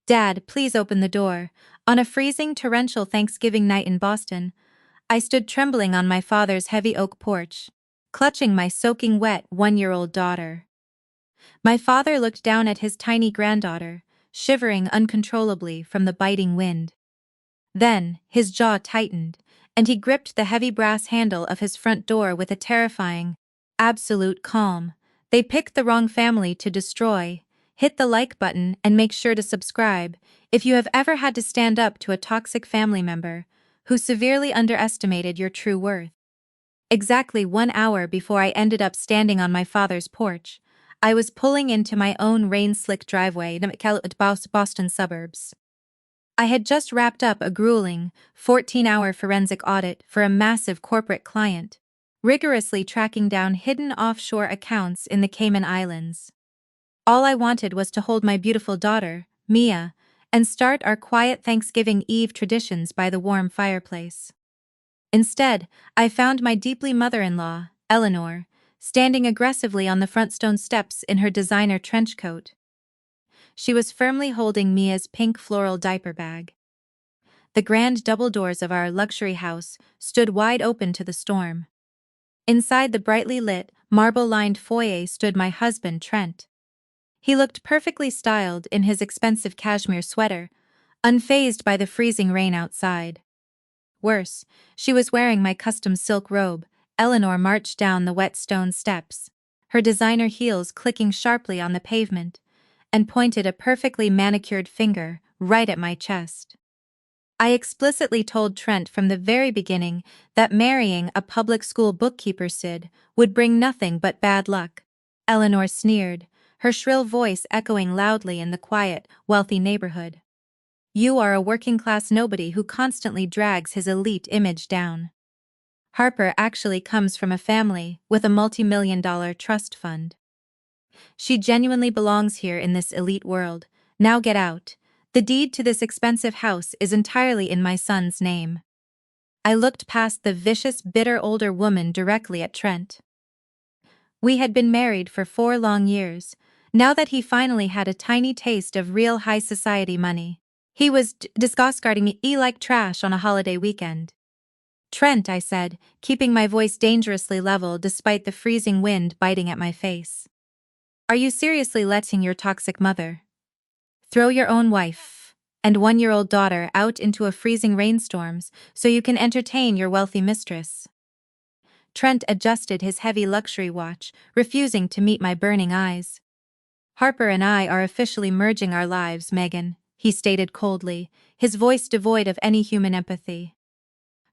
Dad, please open the door. On a freezing, torrential Thanksgiving night in Boston, I stood trembling on my father's heavy oak porch, clutching my soaking wet 1-year-old daughter. My father looked down at his tiny granddaughter, shivering uncontrollably from the biting wind. Then, his jaw tightened, and he gripped the heavy brass handle of his front door with a terrifying, absolute calm. They picked the wrong family to destroy. Hit the like button and make sure to subscribe if you have ever had to stand up to a toxic family member who severely underestimated your true worth. Exactly 1 hour before I ended up standing on my father's porch, I was pulling into my own rain-slick driveway in the Boston suburbs. I had just wrapped up a grueling, 14-hour forensic audit for a massive corporate client, rigorously tracking down hidden offshore accounts in the Cayman Islands. All I wanted was to hold my beautiful daughter, Mia, and start our quiet Thanksgiving Eve traditions by the warm fireplace. Instead, I found my deeply mother-in-law, Eleanor, standing aggressively on the front stone steps in her designer trench coat. She was firmly holding Mia's pink floral diaper bag. The grand double doors of our luxury house stood wide open to the storm. Inside the brightly lit, marble-lined foyer stood my husband, Trent. He looked perfectly styled in his expensive cashmere sweater, unfazed by the freezing rain outside. Worse, she was wearing my custom silk robe. Eleanor marched down the wet stone steps, her designer heels clicking sharply on the pavement, and pointed a perfectly manicured finger right at my chest. I explicitly told Trent from the very beginning that marrying a public school bookkeeper Sid would bring nothing but bad luck. Eleanor sneered, her shrill voice echoing loudly in the quiet, wealthy neighborhood. You are a working-class nobody who constantly drags his elite image down. Harper actually comes from a family with a multi-million-dollar trust fund. She genuinely belongs here in this elite world. Now get out. The deed to this expensive house is entirely in my son's name. I looked past the vicious, bitter older woman directly at Trent. We had been married for 4 long years. Now that he finally had a tiny taste of real high society money, he was discarding me like trash on a holiday weekend. Trent, I said, keeping my voice dangerously level despite the freezing wind biting at my face. Are you seriously letting your toxic mother throw your own wife and 1-year-old daughter out into a freezing rainstorms so you can entertain your wealthy mistress? Trent adjusted his heavy luxury watch, refusing to meet my burning eyes. Harper and I are officially merging our lives, Megan, he stated coldly, his voice devoid of any human empathy.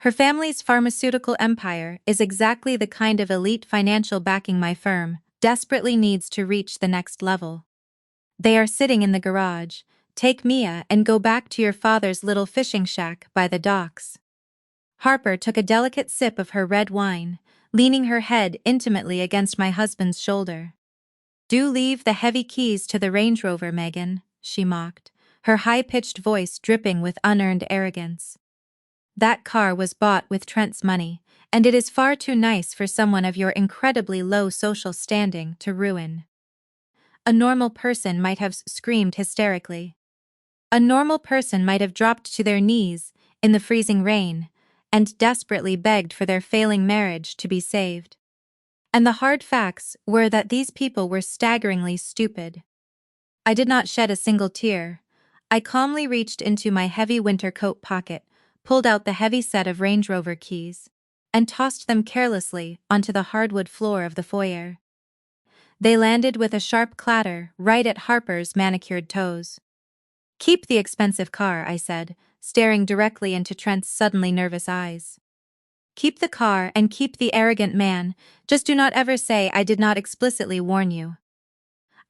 Her family's pharmaceutical empire is exactly the kind of elite financial backing my firm desperately needs to reach the next level. They are sitting in the garage. Take Mia and go back to your father's little fishing shack by the docks. Harper took a delicate sip of her red wine, leaning her head intimately against my husband's shoulder. Do leave the heavy keys to the Range Rover, Megan, she mocked, her high-pitched voice dripping with unearned arrogance. That car was bought with Trent's money, and it is far too nice for someone of your incredibly low social standing to ruin. A normal person might have screamed hysterically. A normal person might have dropped to their knees in the freezing rain and desperately begged for their failing marriage to be saved. And the hard facts were that these people were staggeringly stupid. I did not shed a single tear. I calmly reached into my heavy winter coat pocket, pulled out the heavy set of Range Rover keys, and tossed them carelessly onto the hardwood floor of the foyer. They landed with a sharp clatter right at Harper's manicured toes. Keep the expensive car, I said, staring directly into Trent's suddenly nervous eyes. Keep the car and keep the arrogant man, just do not ever say I did not explicitly warn you.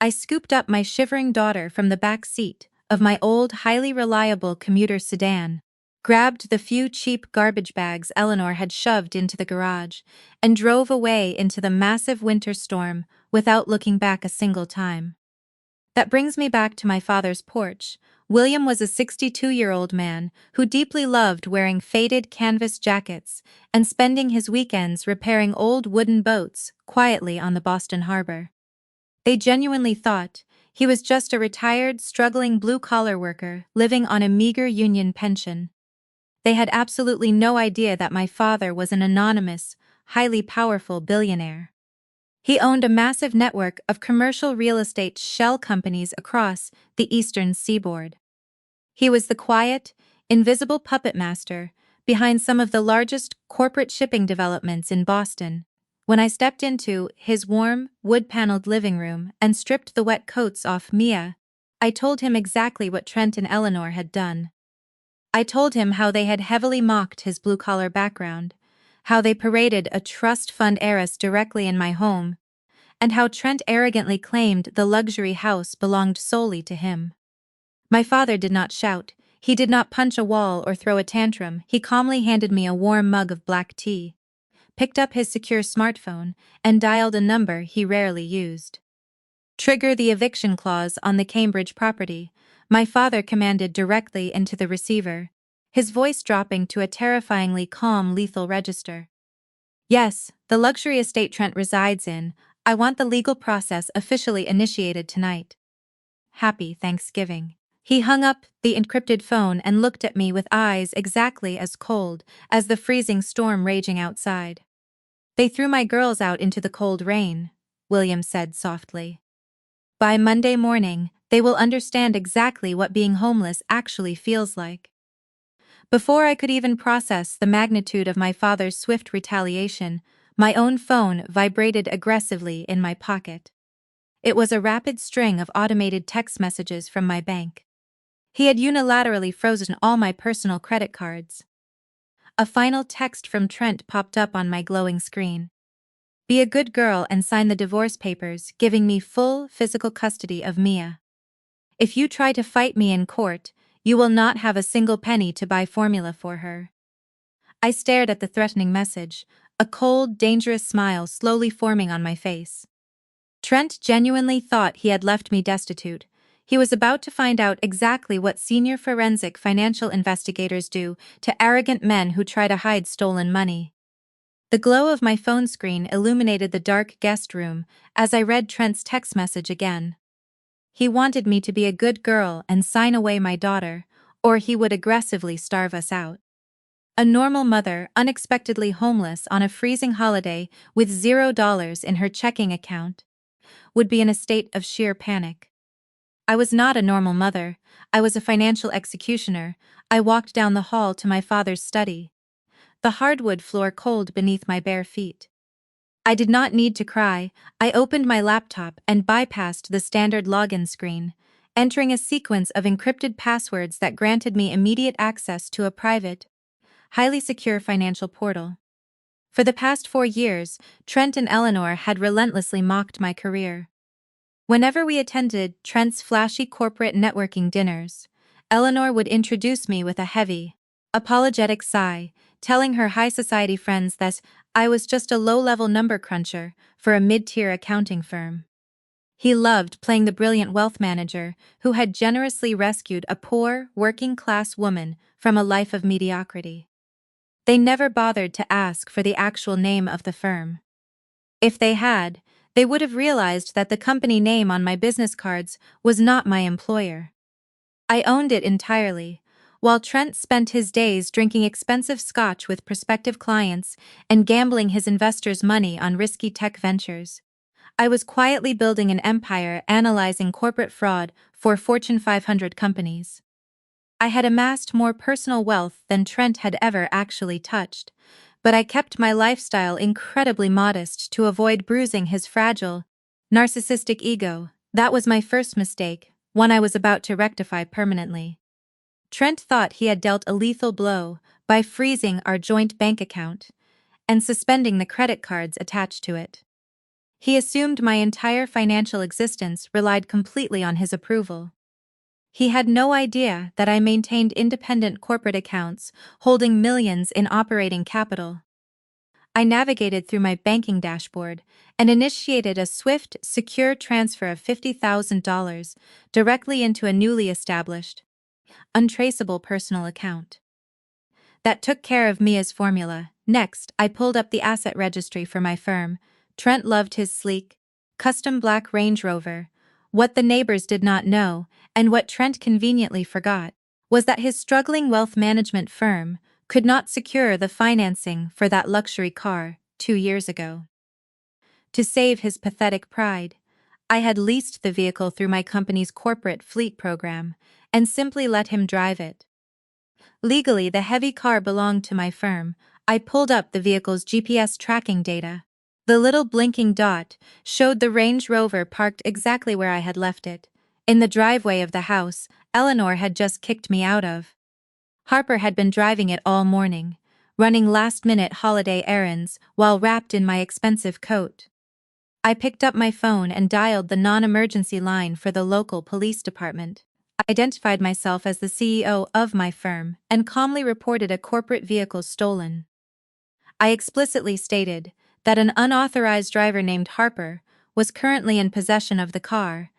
I scooped up my shivering daughter from the back seat of my old, highly reliable commuter sedan, grabbed the few cheap garbage bags Eleanor had shoved into the garage, and drove away into the massive winter storm without looking back a single time. That brings me back to my father's porch. William was a 62-year-old man who deeply loved wearing faded canvas jackets and spending his weekends repairing old wooden boats quietly on the Boston harbor. They genuinely thought He was just a retired, struggling blue-collar worker living on a meager union pension. They had absolutely no idea that my father was an anonymous, highly powerful billionaire. He owned a massive network of commercial real estate shell companies across the eastern seaboard. He was the quiet, invisible puppet master behind some of the largest corporate shipping developments in Boston. When I stepped into his warm, wood-paneled living room and stripped the wet coats off Mia, I told him exactly what Trent and Eleanor had done. I told him how they had heavily mocked his blue-collar background, how they paraded a trust fund heiress directly in my home, and how Trent arrogantly claimed the luxury house belonged solely to him. My father did not shout, he did not punch a wall or throw a tantrum. He calmly handed me a warm mug of black tea, picked up his secure smartphone, and dialed a number he rarely used. "Trigger the eviction clause on the Cambridge property," my father commanded directly into the receiver, his voice dropping to a terrifyingly calm lethal register. "Yes, the luxury estate Trent resides in. I want the legal process officially initiated tonight. Happy Thanksgiving." He hung up the encrypted phone and looked at me with eyes exactly as cold as the freezing storm raging outside. "They threw my girls out into the cold rain," William said softly. "By Monday morning, they will understand exactly what being homeless actually feels like." Before I could even process the magnitude of my father's swift retaliation, my own phone vibrated aggressively in my pocket. It was a rapid string of automated text messages from my bank. He had unilaterally frozen all my personal credit cards. A final text from Trent popped up on my glowing screen. "Be a good girl and sign the divorce papers, giving me full physical custody of Mia. If you try to fight me in court, you will not have a single penny to buy formula for her." I stared at the threatening message, a cold, dangerous smile slowly forming on my face. Trent genuinely thought he had left me destitute. He was about to find out exactly what senior forensic financial investigators do to arrogant men who try to hide stolen money. The glow of my phone screen illuminated the dark guest room as I read Trent's text message again. He wanted me to be a good girl and sign away my daughter, or he would aggressively starve us out. A normal mother, unexpectedly homeless on a freezing holiday with $0 in her checking account, would be in a state of sheer panic. I was not a normal mother, I was a financial executioner. I walked down the hall to my father's study, the hardwood floor cold beneath my bare feet. I did not need to cry. I opened my laptop and bypassed the standard login screen, entering a sequence of encrypted passwords that granted me immediate access to a private, highly secure financial portal. For the past 4 years, Trent and Eleanor had relentlessly mocked my career. Whenever we attended Trent's flashy corporate networking dinners, Eleanor would introduce me with a heavy, apologetic sigh, telling her high society friends that I was just a low-level number cruncher for a mid-tier accounting firm. He loved playing the brilliant wealth manager who had generously rescued a poor, working-class woman from a life of mediocrity. They never bothered to ask for the actual name of the firm. If they had, they would have realized that the company name on my business cards was not my employer. I owned it entirely, while Trent spent his days drinking expensive scotch with prospective clients and gambling his investors' money on risky tech ventures. I was quietly building an empire analyzing corporate fraud for Fortune 500 companies. I had amassed more personal wealth than Trent had ever actually touched, but I kept my lifestyle incredibly modest to avoid bruising his fragile, narcissistic ego. That was my first mistake, one I was about to rectify permanently. Trent thought he had dealt a lethal blow by freezing our joint bank account and suspending the credit cards attached to it. He assumed my entire financial existence relied completely on his approval. He had no idea that I maintained independent corporate accounts holding millions in operating capital. I navigated through my banking dashboard and initiated a swift, secure transfer of $50,000 directly into a newly established, untraceable personal account. That took care of Mia's formula. Next, I pulled up the asset registry for my firm. Trent loved his sleek, custom black Range Rover, What the neighbors did not know, and what Trent conveniently forgot, was that his struggling wealth management firm could not secure the financing for that luxury car 2 years ago. To save his pathetic pride, I had leased the vehicle through my company's corporate fleet program and simply let him drive it. Legally, the heavy car belonged to my firm. I pulled up the vehicle's GPS tracking data. The little blinking dot showed the Range Rover parked exactly where I had left it, in the driveway of the house Eleanor had just kicked me out of. Harper had been driving it all morning, running last-minute holiday errands while wrapped in my expensive coat. I picked up my phone and dialed the non-emergency line for the local police department. I identified myself as the CEO of my firm and calmly reported a corporate vehicle stolen. I explicitly stated that an unauthorized driver named Harper was currently in possession of the car,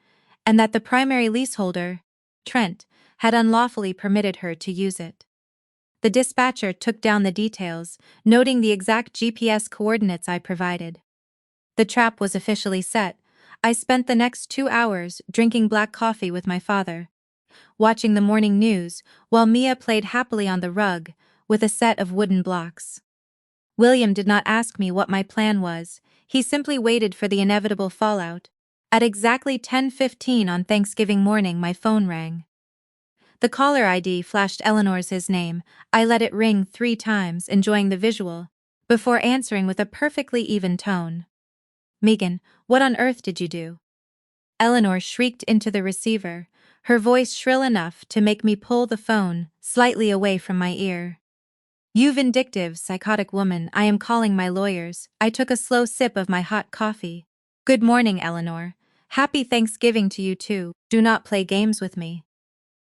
and that the primary leaseholder, Trent, had unlawfully permitted her to use it. The dispatcher took down the details, noting the exact GPS coordinates I provided. The trap was officially set. I spent the next 2 hours drinking black coffee with my father, watching the morning news while Mia played happily on the rug with a set of wooden blocks. William did not ask me what my plan was. He simply waited for the inevitable fallout. At exactly 10:15 on Thanksgiving morning, my phone rang. The caller ID flashed Eleanor's his name. I let it ring 3 times, enjoying the visual, before answering with a perfectly even tone. "Megan, what on earth did you do?" Eleanor shrieked into the receiver, her voice shrill enough to make me pull the phone slightly away from my ear. "You vindictive, psychotic woman, I am calling my lawyers." I took a slow sip of my hot coffee. "Good morning, Eleanor. Happy Thanksgiving to you too. Do not play games with me,"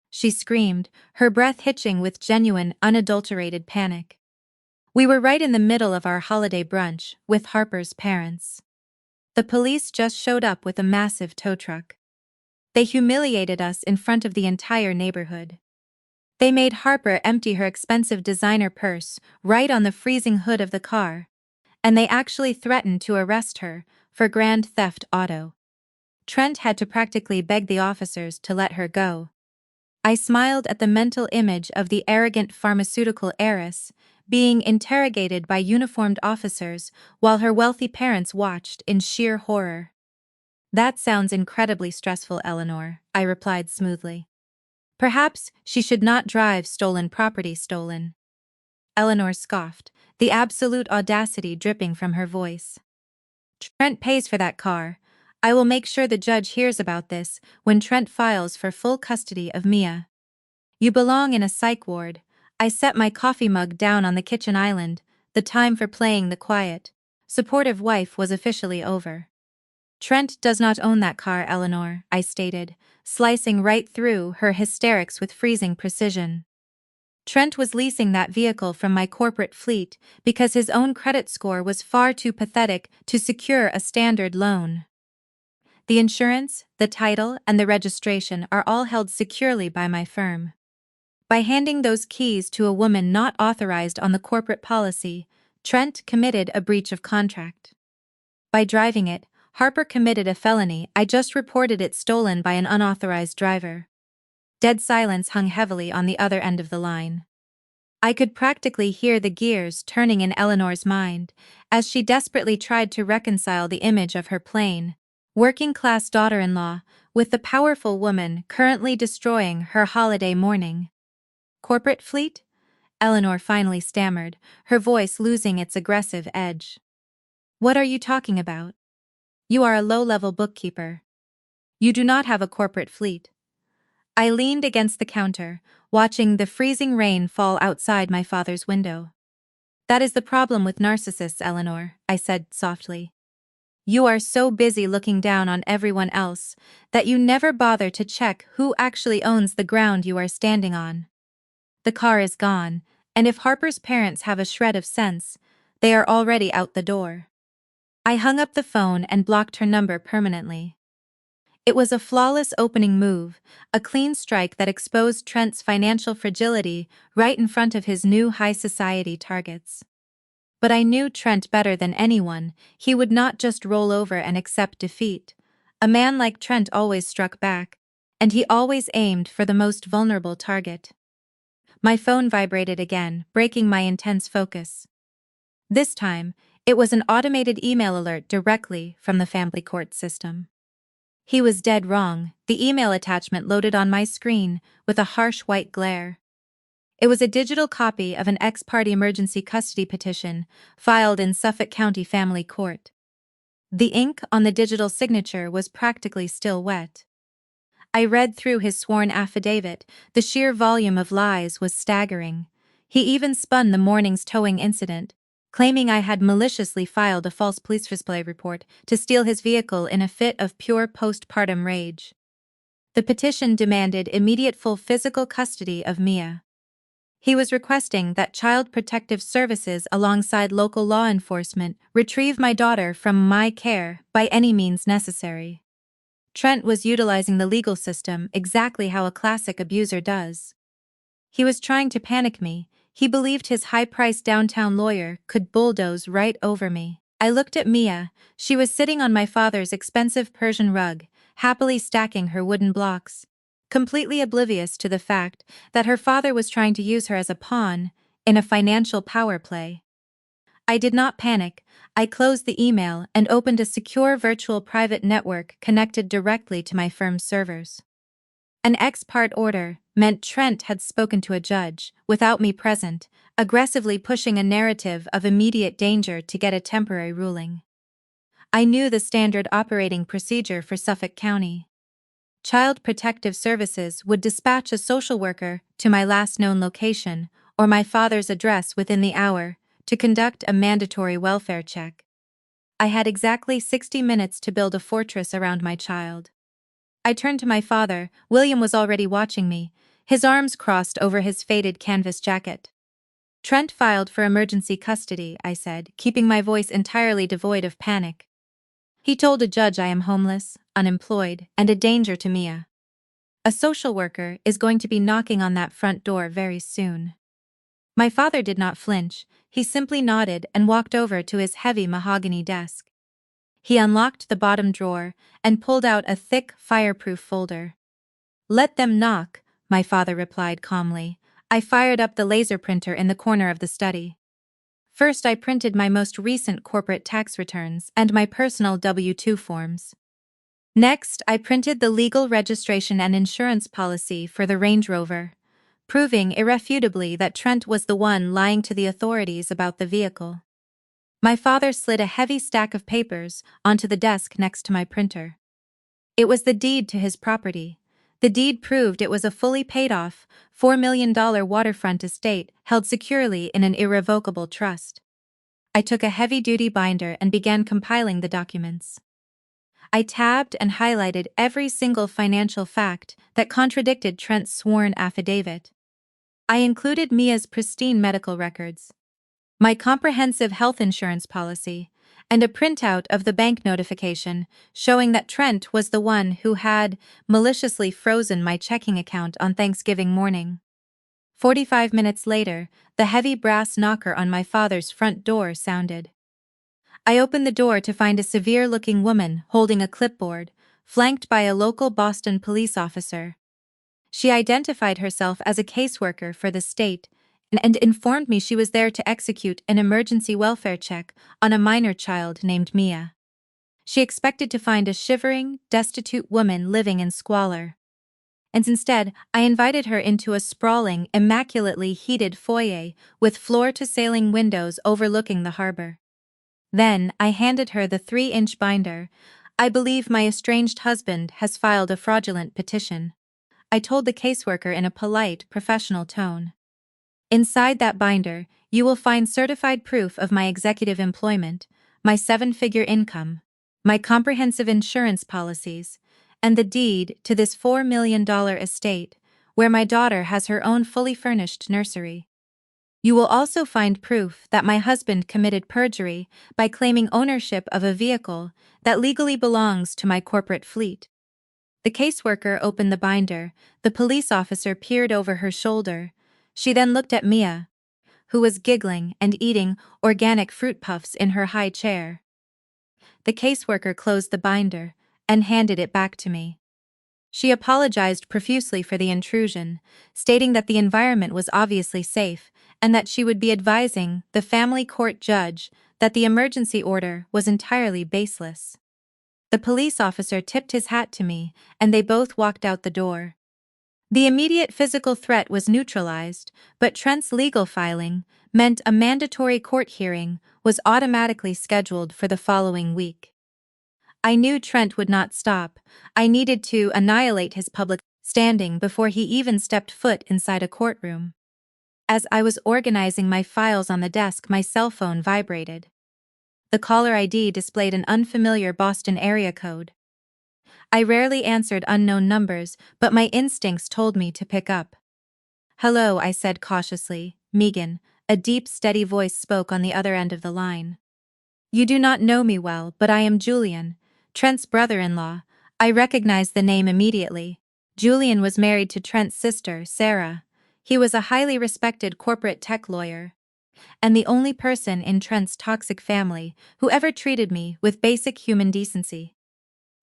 she screamed, her breath hitching with genuine, unadulterated panic. We were right in the middle of our holiday brunch with Harper's parents. The police just showed up with a massive tow truck. They humiliated us in front of the entire neighborhood. They made Harper empty her expensive designer purse right on the freezing hood of the car, and they actually threatened to arrest her for grand theft auto. Trent had to practically beg the officers to let her go. I smiled at the mental image of the arrogant pharmaceutical heiress being interrogated by uniformed officers while her wealthy parents watched in sheer horror. "That sounds incredibly stressful, Eleanor," I replied smoothly. "Perhaps she should not drive stolen property." "Stolen?" Eleanor scoffed, the absolute audacity dripping from her voice. "Trent pays for that car. I will make sure the judge hears about this when Trent files for full custody of Mia. You belong in a psych ward." I set my coffee mug down on the kitchen island. The time for playing the quiet, supportive wife was officially over. "Trent does not own that car, Eleanor," I stated, slicing right through her hysterics with freezing precision. "Trent was leasing that vehicle from my corporate fleet because his own credit score was far too pathetic to secure a standard loan. The insurance, the title, and the registration are all held securely by my firm. By handing those keys to a woman not authorized on the corporate policy, Trent committed a breach of contract. By driving it, Harper committed a felony. I just reported it stolen by an unauthorized driver." Dead silence hung heavily on the other end of the line. I could practically hear the gears turning in Eleanor's mind as she desperately tried to reconcile the image of her plain, working-class daughter-in-law with the powerful woman currently destroying her holiday morning. "Corporate fleet?" Eleanor finally stammered, her voice losing its aggressive edge. "What are you talking about? You are a low-level bookkeeper. You do not have a corporate fleet." I leaned against the counter, watching the freezing rain fall outside my father's window. "That is the problem with narcissists, Eleanor," I said softly. "You are so busy looking down on everyone else that you never bother to check who actually owns the ground you are standing on. The car is gone, and if Harper's parents have a shred of sense, they are already out the door." I hung up the phone and blocked her number permanently. It was a flawless opening move, a clean strike that exposed Trent's financial fragility right in front of his new high society targets. But I knew Trent better than anyone. He would not just roll over and accept defeat. A man like Trent always struck back, and he always aimed for the most vulnerable target. My phone vibrated again, breaking my intense focus. This time, it was an automated email alert directly from the family court system. He was dead wrong. The email attachment loaded on my screen with a harsh white glare. It was a digital copy of an ex-parte emergency custody petition filed in Suffolk County Family Court. The ink on the digital signature was practically still wet. I read through his sworn affidavit. The sheer volume of lies was staggering. He even spun the morning's towing incident, claiming I had maliciously filed a false police display report to steal his vehicle in a fit of pure postpartum rage. The petition demanded immediate full physical custody of Mia. He was requesting that Child Protective Services alongside local law enforcement retrieve my daughter from my care by any means necessary. Trent was utilizing the legal system exactly how a classic abuser does. He was trying to panic me. He believed his high-priced downtown lawyer could bulldoze right over me. I looked at Mia. She was sitting on my father's expensive Persian rug, happily stacking her wooden blocks, completely oblivious to the fact that her father was trying to use her as a pawn in a financial power play. I did not panic. I closed the email and opened a secure virtual private network connected directly to my firm's servers. An ex parte order meant Trent had spoken to a judge, without me present, aggressively pushing a narrative of immediate danger to get a temporary ruling. I knew the standard operating procedure for Suffolk County. Child Protective Services would dispatch a social worker to my last known location or my father's address within the hour to conduct a mandatory welfare check. I had exactly 60 minutes to build a fortress around my child. I turned to my father. William was already watching me, his arms crossed over his faded canvas jacket. Trent filed for emergency custody, I said, keeping my voice entirely devoid of panic. He told a judge I am homeless, unemployed, and a danger to Mia. A social worker is going to be knocking on that front door very soon. My father did not flinch. He simply nodded and walked over to his heavy mahogany desk. He unlocked the bottom drawer and pulled out a thick, fireproof folder. "Let them knock," my father replied calmly. I fired up the laser printer in the corner of the study. First, I printed my most recent corporate tax returns and my personal W-2 forms. Next, I printed the legal registration and insurance policy for the Range Rover, proving irrefutably that Trent was the one lying to the authorities about the vehicle. My father slid a heavy stack of papers onto the desk next to my printer. It was the deed to his property. The deed proved it was a fully paid-off, $4 million waterfront estate held securely in an irrevocable trust. I took a heavy-duty binder and began compiling the documents. I tabbed and highlighted every single financial fact that contradicted Trent's sworn affidavit. I included Mia's pristine medical records, my comprehensive health insurance policy, and a printout of the bank notification showing that Trent was the one who had maliciously frozen my checking account on Thanksgiving morning. 45 minutes later, the heavy brass knocker on my father's front door sounded. I opened the door to find a severe-looking woman holding a clipboard, flanked by a local Boston police officer. She identified herself as a caseworker for the state and informed me she was there to execute an emergency welfare check on a minor child named Mia. She expected to find a shivering, destitute woman living in squalor. And instead, I invited her into a sprawling, immaculately heated foyer with floor-to-ceiling windows overlooking the harbor. Then, I handed her the 3-inch binder. "I believe my estranged husband has filed a fraudulent petition," I told the caseworker in a polite, professional tone. "Inside that binder, you will find certified proof of my executive employment, my 7-figure income, my comprehensive insurance policies, and the deed to this $4 million estate, where my daughter has her own fully furnished nursery. You will also find proof that my husband committed perjury by claiming ownership of a vehicle that legally belongs to my corporate fleet." The caseworker opened the binder. The police officer peered over her shoulder. She then looked at Mia, who was giggling and eating organic fruit puffs in her high chair. The caseworker closed the binder, and handed it back to me. She apologized profusely for the intrusion, stating that the environment was obviously safe and that she would be advising the family court judge that the emergency order was entirely baseless. The police officer tipped his hat to me, and they both walked out the door. The immediate physical threat was neutralized, but Trent's legal filing meant a mandatory court hearing was automatically scheduled for the following week. I knew Trent would not stop. I needed to annihilate his public standing before he even stepped foot inside a courtroom. As I was organizing my files on the desk, my cell phone vibrated. The caller ID displayed an unfamiliar Boston area code. I rarely answered unknown numbers, but my instincts told me to pick up. "Hello," I said cautiously. "Megan," a deep, steady voice spoke on the other end of the line. "You do not know me well, but I am Julian, Trent's brother-in-law." I recognized the name immediately. Julian was married to Trent's sister, Sarah. He was a highly respected corporate tech lawyer, and the only person in Trent's toxic family who ever treated me with basic human decency.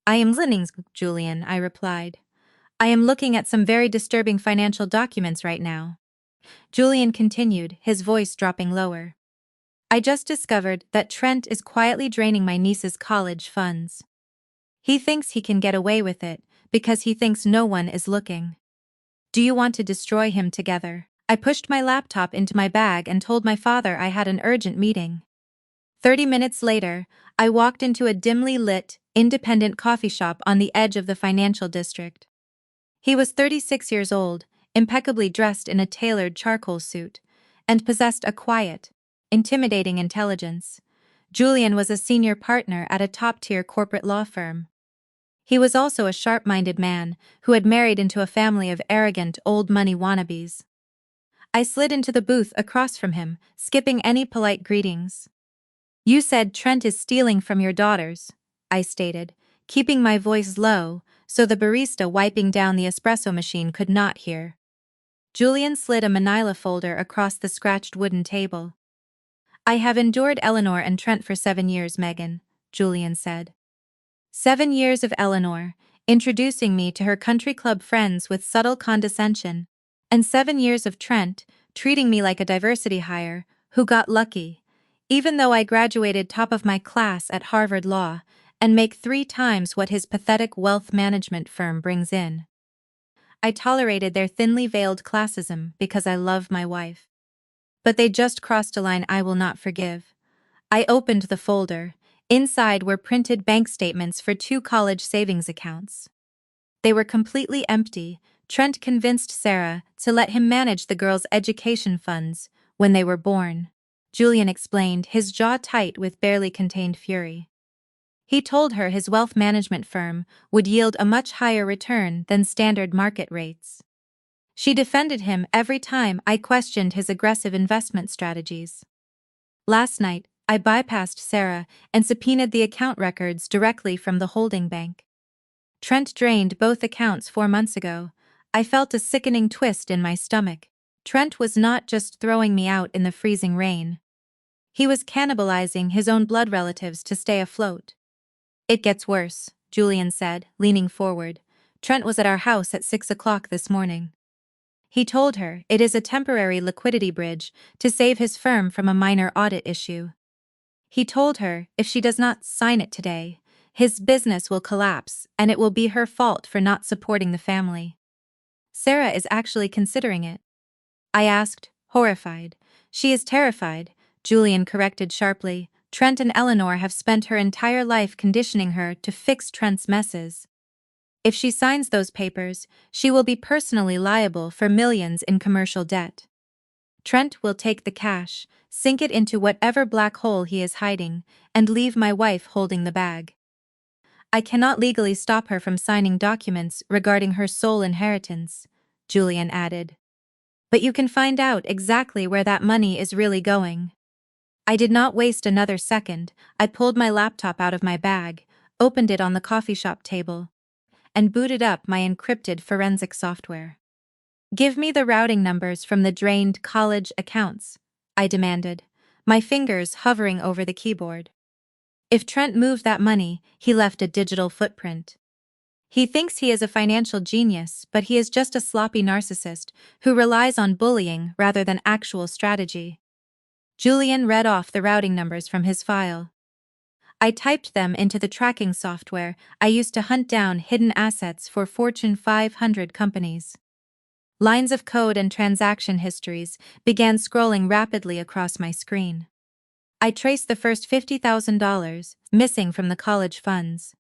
"I am Linnings, Julian," I replied. "I am looking at some very disturbing financial documents right now." Julian continued, his voice dropping lower. "I just discovered that Trent is quietly draining my niece's college funds. He thinks he can get away with it because he thinks no one is looking. Do you want to destroy him together?" I pushed my laptop into my bag and told my father I had an urgent meeting. 30 minutes later, I walked into a dimly lit, independent coffee shop on the edge of the financial district. He was 36 years old, impeccably dressed in a tailored charcoal suit, and possessed a quiet, intimidating intelligence. Julian was a senior partner at a top-tier corporate law firm. He was also a sharp-minded man who had married into a family of arrogant old-money wannabes. I slid into the booth across from him, skipping any polite greetings. "You said Trent is stealing from your daughters," I stated, keeping my voice low so the barista wiping down the espresso machine could not hear. Julian slid a manila folder across the scratched wooden table. "I have endured Eleanor and Trent for 7 years, Megan," Julian said. 7 years of Eleanor, introducing me to her country club friends with subtle condescension, and 7 years of Trent, treating me like a diversity hire, who got lucky, even though I graduated top of my class at Harvard Law, and make 3 times what his pathetic wealth management firm brings in. I tolerated their thinly veiled classism because I love my wife. But they just crossed a line I will not forgive. I opened the folder. Inside were printed bank statements for 2 college savings accounts. They were completely empty. Trent convinced Sarah to let him manage the girls' education funds when they were born. Julian explained, his jaw tight with barely contained fury. He told her his wealth management firm would yield a much higher return than standard market rates. She defended him every time I questioned his aggressive investment strategies. Last night, I bypassed Sarah and subpoenaed the account records directly from the holding bank. Trent drained both accounts 4 months ago. I felt a sickening twist in my stomach. Trent was not just throwing me out in the freezing rain. He was cannibalizing his own blood relatives to stay afloat. "It gets worse," Julian said, leaning forward. "Trent was at our house at 6 o'clock this morning. He told her it is a temporary liquidity bridge to save his firm from a minor audit issue. He told her if she does not sign it today, his business will collapse and it will be her fault for not supporting the family. Sarah is actually considering it." I asked, horrified. "She is terrified," Julian corrected sharply. "Trent and Eleanor have spent her entire life conditioning her to fix Trent's messes. If she signs those papers, she will be personally liable for millions in commercial debt. Trent will take the cash, sink it into whatever black hole he is hiding, and leave my wife holding the bag. I cannot legally stop her from signing documents regarding her sole inheritance," Julian added. "But you can find out exactly where that money is really going." I did not waste another second. I pulled my laptop out of my bag, opened it on the coffee shop table, and booted up my encrypted forensic software. "Give me the routing numbers from the drained college accounts," I demanded, my fingers hovering over the keyboard. If Trent moved that money, he left a digital footprint. He thinks he is a financial genius, but he is just a sloppy narcissist who relies on bullying rather than actual strategy. Julian read off the routing numbers from his file. I typed them into the tracking software I used to hunt down hidden assets for Fortune 500 companies. Lines of code and transaction histories began scrolling rapidly across my screen. I traced the first $50,000 missing from the college funds.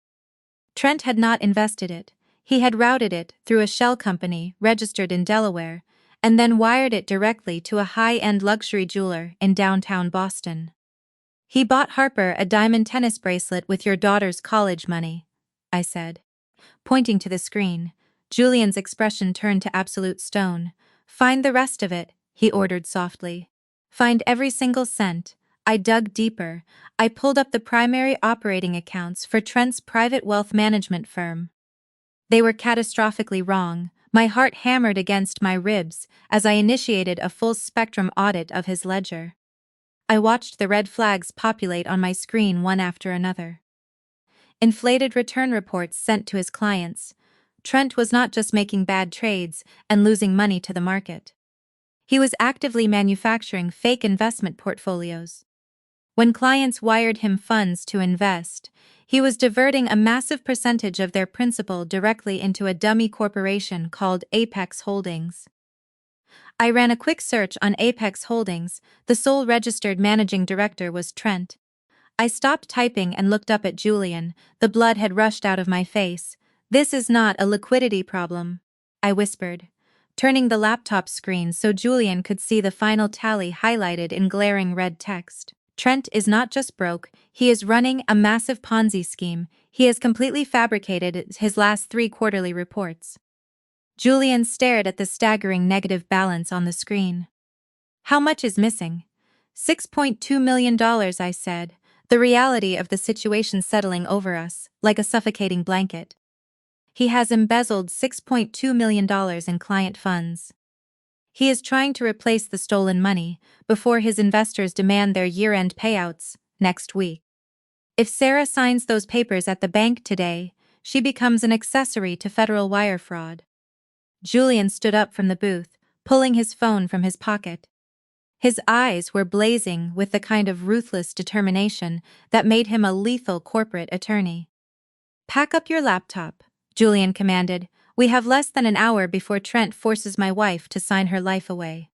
Trent had not invested it. He had routed it through a shell company registered in Delaware, and then wired it directly to a high-end luxury jeweler in downtown Boston. He bought Harper a diamond tennis bracelet with your daughter's college money, I said. Pointing to the screen, Julian's expression turned to absolute stone. Find the rest of it, he ordered softly. Find every single cent. I dug deeper. I pulled up the primary operating accounts for Trent's private wealth management firm. They were catastrophically wrong. My heart hammered against my ribs as I initiated a full-spectrum audit of his ledger. I watched the red flags populate on my screen one after another. Inflated return reports sent to his clients. Trent was not just making bad trades and losing money to the market. He was actively manufacturing fake investment portfolios. When clients wired him funds to invest, he was diverting a massive percentage of their principal directly into a dummy corporation called Apex Holdings. I ran a quick search on Apex Holdings. The sole registered managing director was Trent. I stopped typing and looked up at Julian. The blood had rushed out of my face. This is not a liquidity problem, I whispered, turning the laptop screen so Julian could see the final tally highlighted in glaring red text. Trent is not just broke, he is running a massive Ponzi scheme. He has completely fabricated his last 3 quarterly reports. Julian stared at the staggering negative balance on the screen. How much is missing? $6.2 million, I said, the reality of the situation settling over us, like a suffocating blanket. He has embezzled $6.2 million in client funds. He is trying to replace the stolen money before his investors demand their year-end payouts next week. If Sarah signs those papers at the bank today, she becomes an accessory to federal wire fraud. Julian stood up from the booth, pulling his phone from his pocket. His eyes were blazing with the kind of ruthless determination that made him a lethal corporate attorney. Pack up your laptop, Julian commanded. We have less than an hour before Trent forces my wife to sign her life away.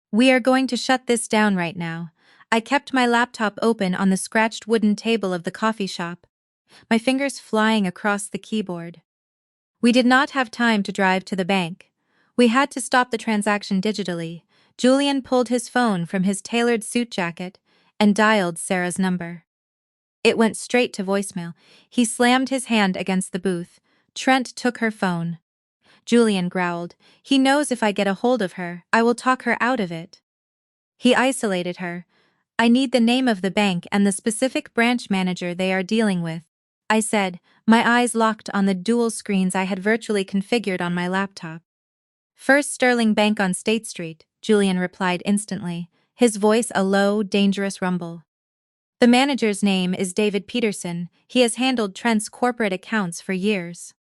We are going to shut this down right now. I kept my laptop open on the scratched wooden table of the coffee shop, my fingers flying across the keyboard. We did not have time to drive to the bank. We had to stop the transaction digitally. Julian pulled his phone from his tailored suit jacket and dialed Sarah's number. It went straight to voicemail. He slammed his hand against the booth. Trent took her phone. Julian growled. He knows if I get a hold of her, I will talk her out of it. He isolated her. I need the name of the bank and the specific branch manager they are dealing with, I said, my eyes locked on the dual screens I had virtually configured on my laptop. First Sterling Bank on State Street, Julian replied instantly, his voice a low, dangerous rumble. The manager's name is David Peterson. He has handled Trent's corporate accounts for years.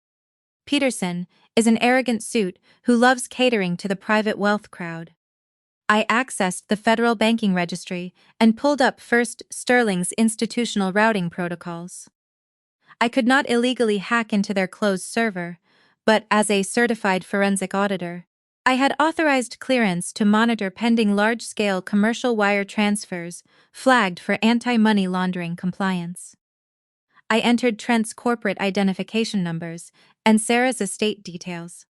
Peterson is an arrogant suit who loves catering to the private wealth crowd. I accessed the Federal Banking Registry and pulled up First Sterling's institutional routing protocols. I could not illegally hack into their closed server, but as a certified forensic auditor, I had authorized clearance to monitor pending large-scale commercial wire transfers flagged for anti-money laundering compliance. I entered Trent's corporate identification numbers and Sarah's estate details.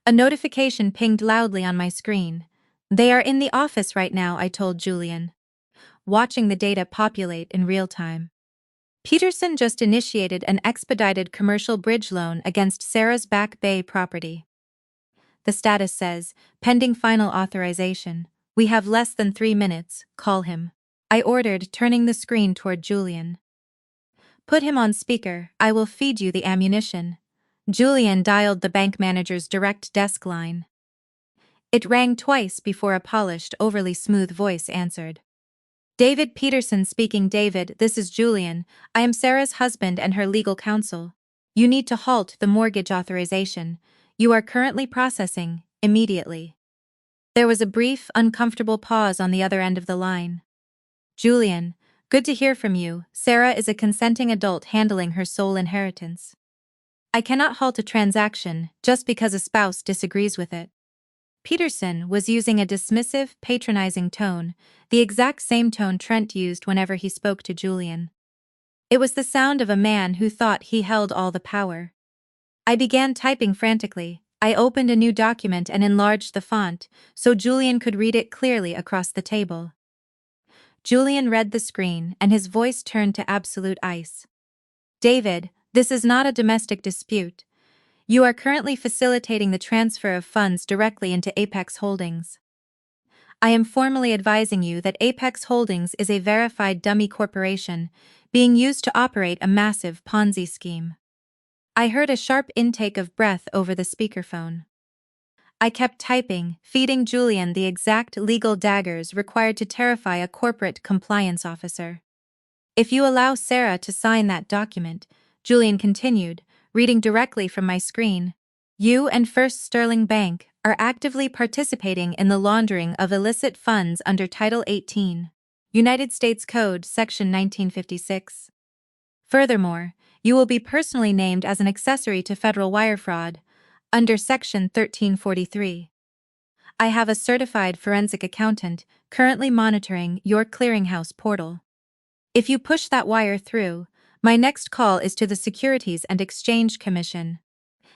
A notification pinged loudly on my screen. They are in the office right now, I told Julian, watching the data populate in real time. Peterson just initiated an expedited commercial bridge loan against Sarah's Back Bay property. The status says, pending final authorization. We have less than 3 minutes, call him, I ordered, turning the screen toward Julian. Put him on speaker, I will feed you the ammunition. Julian dialed the bank manager's direct desk line. It rang twice before a polished, overly smooth voice answered. David Peterson speaking. David, this is Julian. I am Sarah's husband and her legal counsel. You need to halt the mortgage authorization. You are currently processing, immediately. There was a brief, uncomfortable pause on the other end of the line. Julian, good to hear from you. Sarah is a consenting adult handling her sole inheritance. I cannot halt a transaction just because a spouse disagrees with it. Peterson was using a dismissive, patronizing tone, the exact same tone Trent used whenever he spoke to Julian. It was the sound of a man who thought he held all the power. I began typing frantically. I opened a new document and enlarged the font so Julian could read it clearly across the table. Julian read the screen and his voice turned to absolute ice. David, this is not a domestic dispute. You are currently facilitating the transfer of funds directly into Apex Holdings. I am formally advising you that Apex Holdings is a verified dummy corporation being used to operate a massive Ponzi scheme. I heard a sharp intake of breath over the speakerphone. I kept typing, feeding Julian the exact legal daggers required to terrify a corporate compliance officer. If you allow Sarah to sign that document, Julian continued, reading directly from my screen, you and First Sterling Bank are actively participating in the laundering of illicit funds under Title 18, United States Code, Section 1956. Furthermore, you will be personally named as an accessory to federal wire fraud, under Section 1343. I have a certified forensic accountant currently monitoring your clearinghouse portal. If you push that wire through, my next call is to the Securities and Exchange Commission.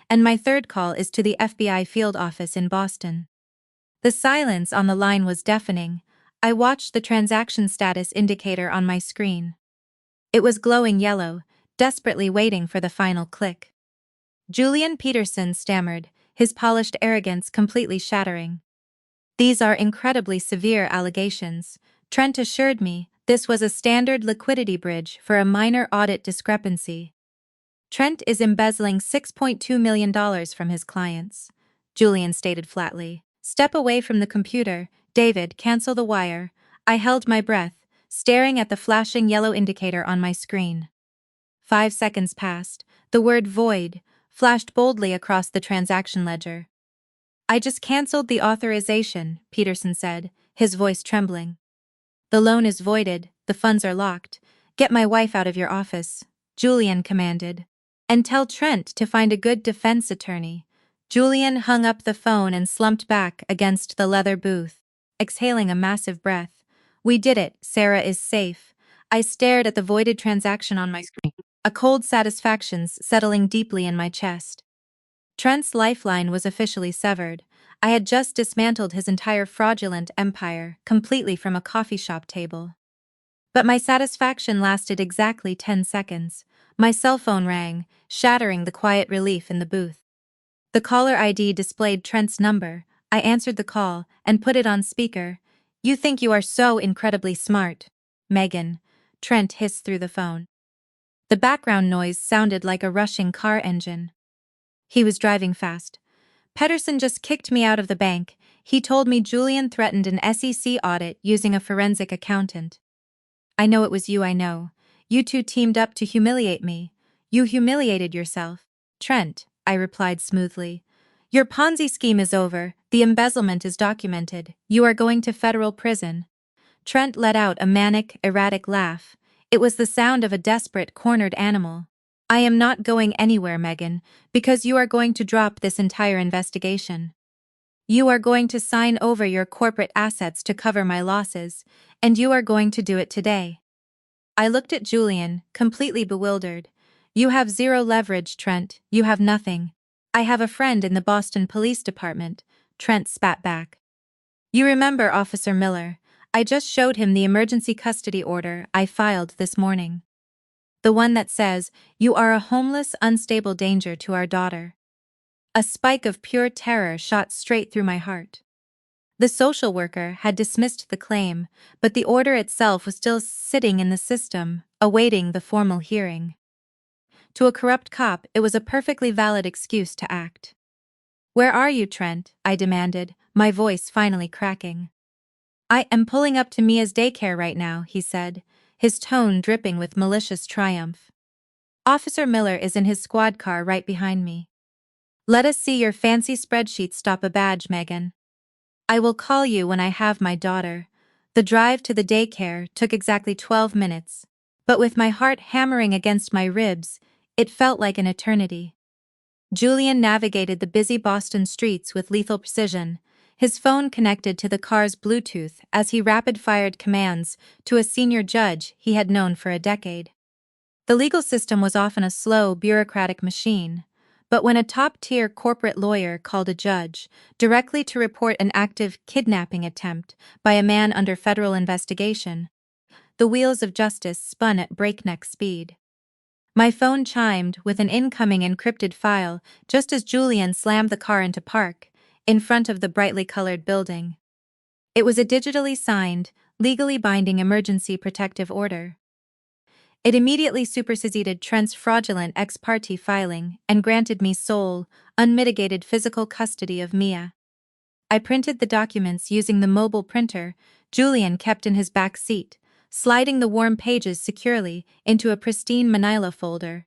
And my third call is to the FBI field office in Boston. The silence on the line was deafening. I watched the transaction status indicator on my screen. It was glowing yellow, desperately waiting for the final click. Julian Peterson stammered, his polished arrogance completely shattering. These are incredibly severe allegations. Trent assured me this was a standard liquidity bridge for a minor audit discrepancy. Trent is embezzling $6.2 million from his clients, Julian stated flatly. Step away from the computer, David, cancel the wire. I held my breath, staring at the flashing yellow indicator on my screen. 5 seconds passed. The word void flashed boldly across the transaction ledger. I just canceled the authorization, Peterson said, his voice trembling. The loan is voided, the funds are locked. Get my wife out of your office, Julian commanded. And tell Trent to find a good defense attorney. Julian hung up the phone and slumped back against the leather booth, exhaling a massive breath. We did it, Sarah is safe. I stared at the voided transaction on my screen, a cold satisfaction settling deeply in my chest. Trent's lifeline was officially severed. I had just dismantled his entire fraudulent empire, completely from a coffee shop table. But my satisfaction lasted exactly 10 seconds. My cell phone rang, shattering the quiet relief in the booth. The caller ID displayed Trent's number. I answered the call and put it on speaker. You think you are so incredibly smart, Megan, Trent hissed through the phone. The background noise sounded like a rushing car engine. He was driving fast. Pedersen just kicked me out of the bank. He told me Julian threatened an SEC audit using a forensic accountant. I know it was you, I know. You two teamed up to humiliate me. You humiliated yourself. Trent, I replied smoothly. Your Ponzi scheme is over. The embezzlement is documented. You are going to federal prison. Trent let out a manic, erratic laugh. It was the sound of a desperate, cornered animal. I am not going anywhere, Megan, because you are going to drop this entire investigation. You are going to sign over your corporate assets to cover my losses, and you are going to do it today. I looked at Julian, completely bewildered. You have zero leverage, Trent. You have nothing. I have a friend in the Boston Police Department, Trent spat back. You remember Officer Miller. I just showed him the emergency custody order I filed this morning. The one that says, you are a homeless, unstable danger to our daughter. A spike of pure terror shot straight through my heart. The social worker had dismissed the claim, but the order itself was still sitting in the system, awaiting the formal hearing. To a corrupt cop, it was a perfectly valid excuse to act. Where are you, Trent? I demanded, my voice finally cracking. I am pulling up to Mia's daycare right now, he said, his tone dripping with malicious triumph. Officer Miller is in his squad car right behind me. Let us see your fancy spreadsheet stop a badge, Megan. I will call you when I have my daughter. The drive to the daycare took exactly 12 minutes. But with my heart hammering against my ribs, it felt like an eternity. Julian navigated the busy Boston streets with lethal precision, his phone connected to the car's Bluetooth as he rapid-fired commands to a senior judge he had known for a decade. The legal system was often a slow, bureaucratic machine, but when a top-tier corporate lawyer called a judge directly to report an active kidnapping attempt by a man under federal investigation, the wheels of justice spun at breakneck speed. My phone chimed with an incoming encrypted file just as Julian slammed the car into park, in front of the brightly colored building. It was a digitally signed, legally binding emergency protective order. It immediately superseded Trent's fraudulent ex parte filing and granted me sole, unmitigated physical custody of Mia. I printed the documents using the mobile printer Julian kept in his back seat, sliding the warm pages securely into a pristine manila folder.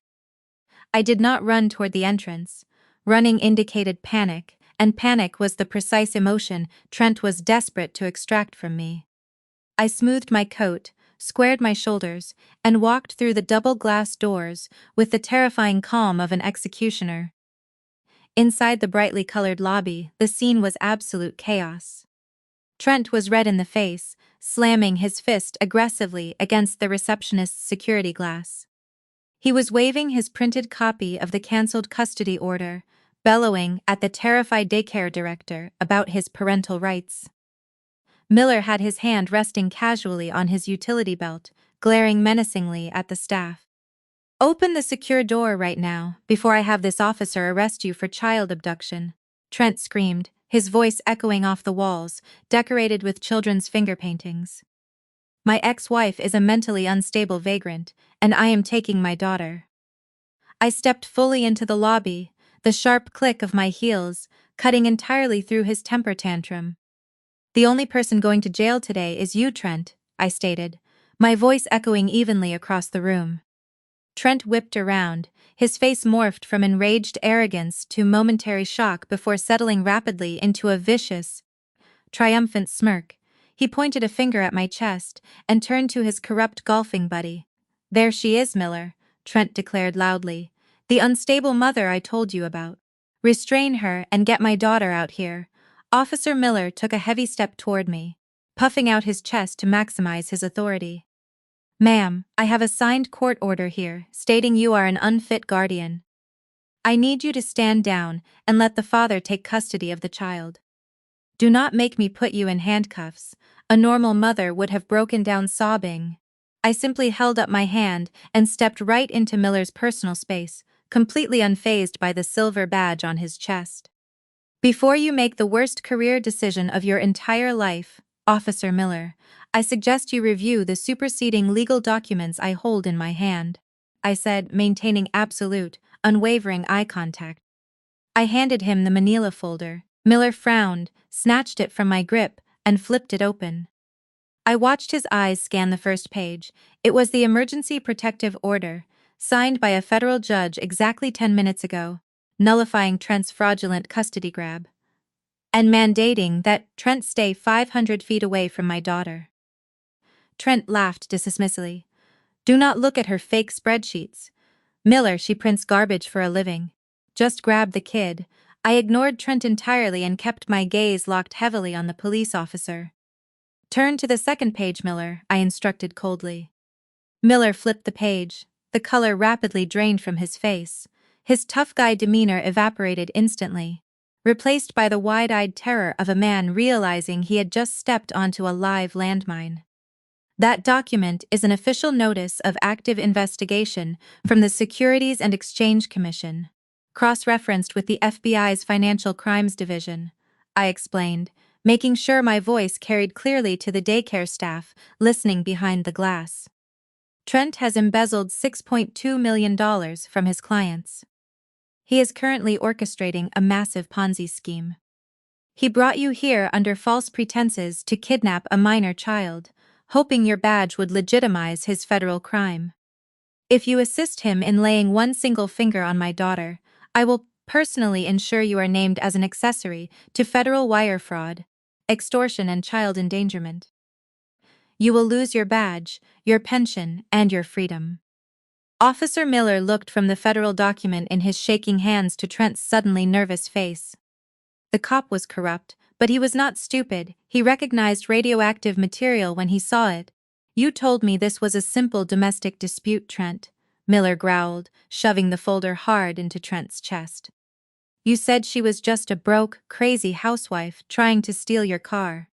I did not run toward the entrance. Running indicated panic, and panic was the precise emotion Trent was desperate to extract from me. I smoothed my coat, squared my shoulders, and walked through the double-glass doors with the terrifying calm of an executioner. Inside the brightly colored lobby, the scene was absolute chaos. Trent was red in the face, slamming his fist aggressively against the receptionist's security glass. He was waving his printed copy of the canceled custody order, bellowing at the terrified daycare director about his parental rights. Miller had his hand resting casually on his utility belt, glaring menacingly at the staff. "Open the secure door right now, before I have this officer arrest you for child abduction," Trent screamed, his voice echoing off the walls, decorated with children's finger paintings. "My ex-wife is a mentally unstable vagrant, and I am taking my daughter." I stepped fully into the lobby, the sharp click of my heels cutting entirely through his temper tantrum. "The only person going to jail today is you, Trent," I stated, my voice echoing evenly across the room. Trent whipped around, his face morphed from enraged arrogance to momentary shock before settling rapidly into a vicious, triumphant smirk. He pointed a finger at my chest and turned to his corrupt golfing buddy. "There she is, Miller," Trent declared loudly. "The unstable mother I told you about. Restrain her and get my daughter out here." Officer Miller took a heavy step toward me, puffing out his chest to maximize his authority. "Ma'am, I have a signed court order here stating you are an unfit guardian. I need you to stand down and let the father take custody of the child. Do not make me put you in handcuffs." A normal mother would have broken down sobbing. I simply held up my hand and stepped right into Miller's personal space, completely unfazed by the silver badge on his chest. "Before you make the worst career decision of your entire life, Officer Miller, I suggest you review the superseding legal documents I hold in my hand," I said, maintaining absolute, unwavering eye contact. I handed him the manila folder. Miller frowned, snatched it from my grip, and flipped it open. I watched his eyes scan the first page. It was the emergency protective order, signed by a federal judge exactly 10 minutes ago, nullifying Trent's fraudulent custody grab, and mandating that Trent stay 500 feet away from my daughter. Trent laughed dismissively. "Do not look at her fake spreadsheets. Miller, she prints garbage for a living. Just grab the kid." I ignored Trent entirely and kept my gaze locked heavily on the police officer. "Turn to the second page, Miller," I instructed coldly. Miller flipped the page. The color rapidly drained from his face. His tough guy demeanor evaporated instantly, replaced by the wide-eyed terror of a man realizing he had just stepped onto a live landmine. "That document is an official notice of active investigation from the Securities and Exchange Commission, cross-referenced with the FBI's Financial Crimes Division," I explained, making sure my voice carried clearly to the daycare staff listening behind the glass. "Trent has embezzled $6.2 million from his clients. He is currently orchestrating a massive Ponzi scheme. He brought you here under false pretenses to kidnap a minor child, hoping your badge would legitimize his federal crime. If you assist him in laying one single finger on my daughter, I will personally ensure you are named as an accessory to federal wire fraud, extortion, and child endangerment. You will lose your badge, your pension, and your freedom." Officer Miller looked from the federal document in his shaking hands to Trent's suddenly nervous face. The cop was corrupt, but he was not stupid. He recognized radioactive material when he saw it. "You told me this was a simple domestic dispute, Trent," Miller growled, shoving the folder hard into Trent's chest. "You said she was just a broke, crazy housewife trying to steal your car.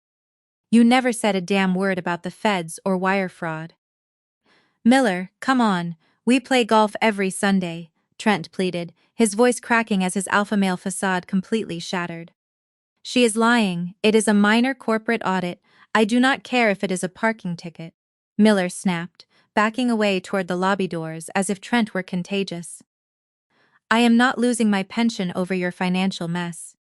You never said a damn word about the feds or wire fraud." "Miller, come on, we play golf every Sunday," Trent pleaded, his voice cracking as his alpha male facade completely shattered. "She is lying. It is a minor corporate audit. I do not care if it is a parking ticket," Miller snapped, backing away toward the lobby doors as if Trent were contagious. "I am not losing my pension over your financial mess.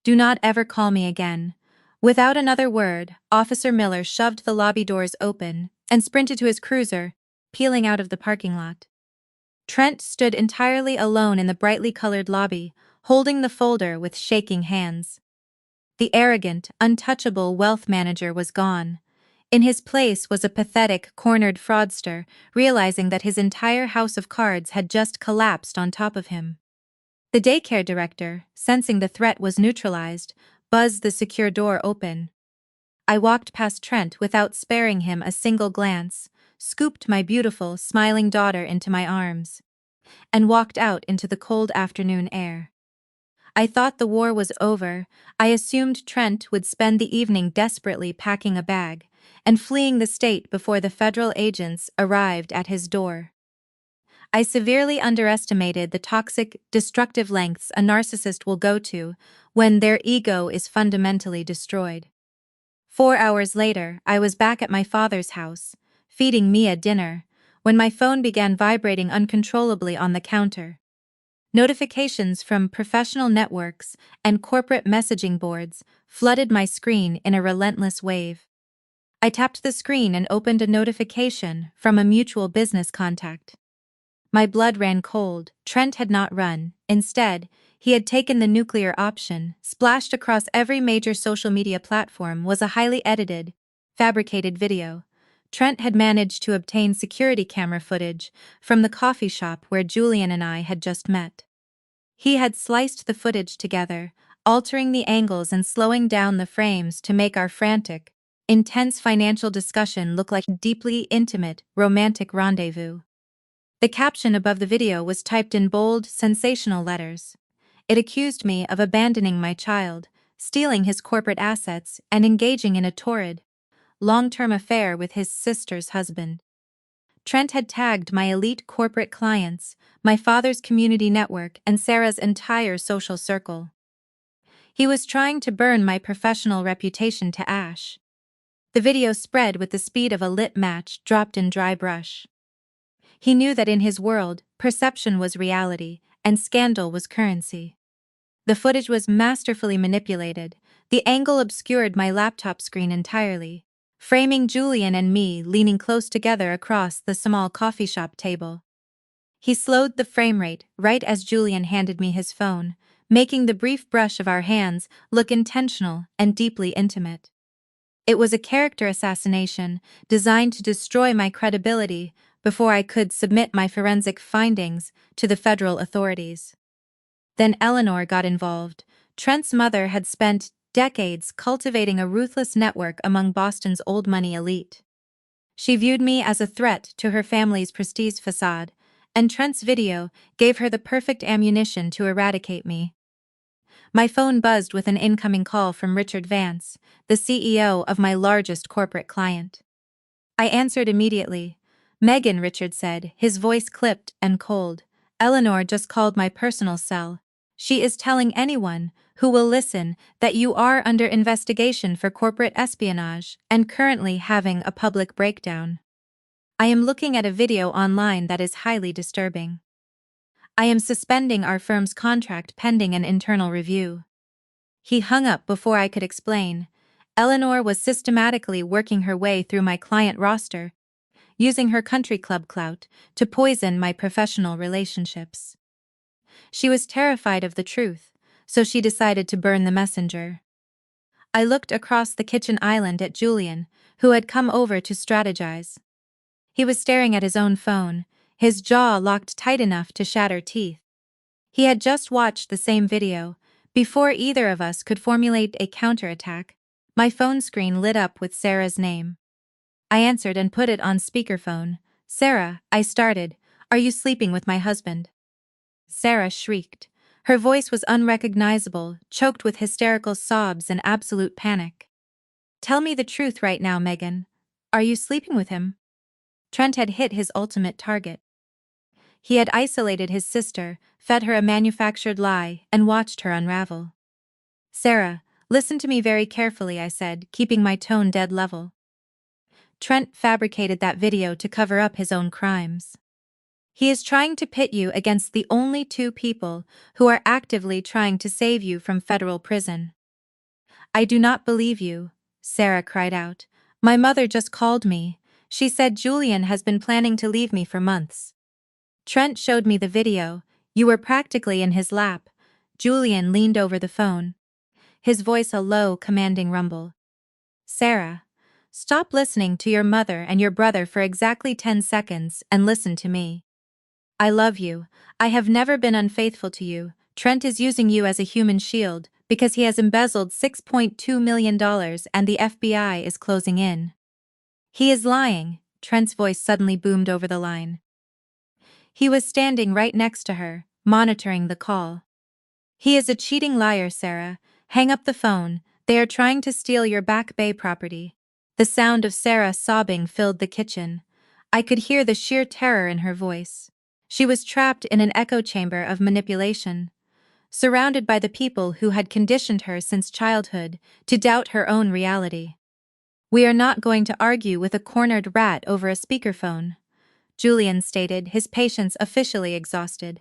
Do not ever call me again." Without another word, Officer Miller shoved the lobby doors open and sprinted to his cruiser, peeling out of the parking lot. Trent stood entirely alone in the brightly colored lobby, holding the folder with shaking hands. The arrogant, untouchable wealth manager was gone. In his place was a pathetic, cornered fraudster, realizing that his entire house of cards had just collapsed on top of him. The daycare director, sensing the threat was neutralized, buzzed the secure door open. I walked past Trent without sparing him a single glance, scooped my beautiful, smiling daughter into my arms, and walked out into the cold afternoon air. I thought the war was over. I assumed Trent would spend the evening desperately packing a bag and fleeing the state before the federal agents arrived at his door. I severely underestimated the toxic, destructive lengths a narcissist will go to when their ego is fundamentally destroyed. 4 hours later, I was back at my father's house, feeding Mia dinner, when my phone began vibrating uncontrollably on the counter. Notifications from professional networks and corporate messaging boards flooded my screen in a relentless wave. I tapped the screen and opened a notification from a mutual business contact. My blood ran cold. Trent had not run. Instead, he had taken the nuclear option. Splashed across every major social media platform was a highly edited, fabricated video. Trent had managed to obtain security camera footage from the coffee shop where Julian and I had just met. He had sliced the footage together, altering the angles and slowing down the frames to make our frantic, intense financial discussion look like a deeply intimate, romantic rendezvous. The caption above the video was typed in bold, sensational letters. It accused me of abandoning my child, stealing his corporate assets, and engaging in a torrid, long-term affair with his sister's husband. Trent had tagged my elite corporate clients, my father's community network, and Sarah's entire social circle. He was trying to burn my professional reputation to ash. The video spread with the speed of a lit match dropped in dry brush. He knew that in his world, perception was reality, and scandal was currency. The footage was masterfully manipulated. The angle obscured my laptop screen entirely, framing Julian and me leaning close together across the small coffee shop table. He slowed the frame rate right as Julian handed me his phone, making the brief brush of our hands look intentional and deeply intimate. It was a character assassination designed to destroy my credibility before I could submit my forensic findings to the federal authorities. Then Eleanor got involved. Trent's mother had spent decades cultivating a ruthless network among Boston's old money elite. She viewed me as a threat to her family's prestige facade, and Trent's video gave her the perfect ammunition to eradicate me. My phone buzzed with an incoming call from Richard Vance, the CEO of my largest corporate client. I answered immediately. "Megan," Richard said, his voice clipped and cold. "Eleanor just called my personal cell. She is telling anyone who will listen that you are under investigation for corporate espionage and currently having a public breakdown. I am looking at a video online that is highly disturbing. I am suspending our firm's contract pending an internal review." He hung up before I could explain. Eleanor was systematically working her way through my client roster, using her country club clout to poison my professional relationships. She was terrified of the truth, so she decided to burn the messenger. I looked across the kitchen island at Julian, who had come over to strategize. He was staring at his own phone, his jaw locked tight enough to shatter teeth. He had just watched the same video. Before either of us could formulate a counterattack, my phone screen lit up with Sarah's name. I answered and put it on speakerphone. "Sarah," I started, "are you sleeping with my husband?" Sarah shrieked. Her voice was unrecognizable, choked with hysterical sobs and absolute panic. "Tell me the truth right now, Megan. Are you sleeping with him?" Trent had hit his ultimate target. He had isolated his sister, fed her a manufactured lie, and watched her unravel. "Sarah, listen to me very carefully," I said, keeping my tone dead level. "Trent fabricated that video to cover up his own crimes. He is trying to pit you against the only two people who are actively trying to save you from federal prison." "I do not believe you," Sarah cried out. "My mother just called me. She said Julian has been planning to leave me for months." "Trent showed me the video. You were practically in his lap." Julian leaned over the phone, his voice a low, commanding rumble. "Sarah, stop listening to your mother and your brother for exactly 10 seconds and listen to me. I love you. I have never been unfaithful to you. Trent is using you as a human shield because he has embezzled $6.2 million and the FBI is closing in." "He is lying," Trent's voice suddenly boomed over the line. He was standing right next to her, monitoring the call. "He is a cheating liar, Sarah. Hang up the phone. They are trying to steal your Back Bay property." The sound of Sarah sobbing filled the kitchen. I could hear the sheer terror in her voice. She was trapped in an echo chamber of manipulation, surrounded by the people who had conditioned her since childhood to doubt her own reality. "We are not going to argue with a cornered rat over a speakerphone," Julian stated, his patience officially exhausted.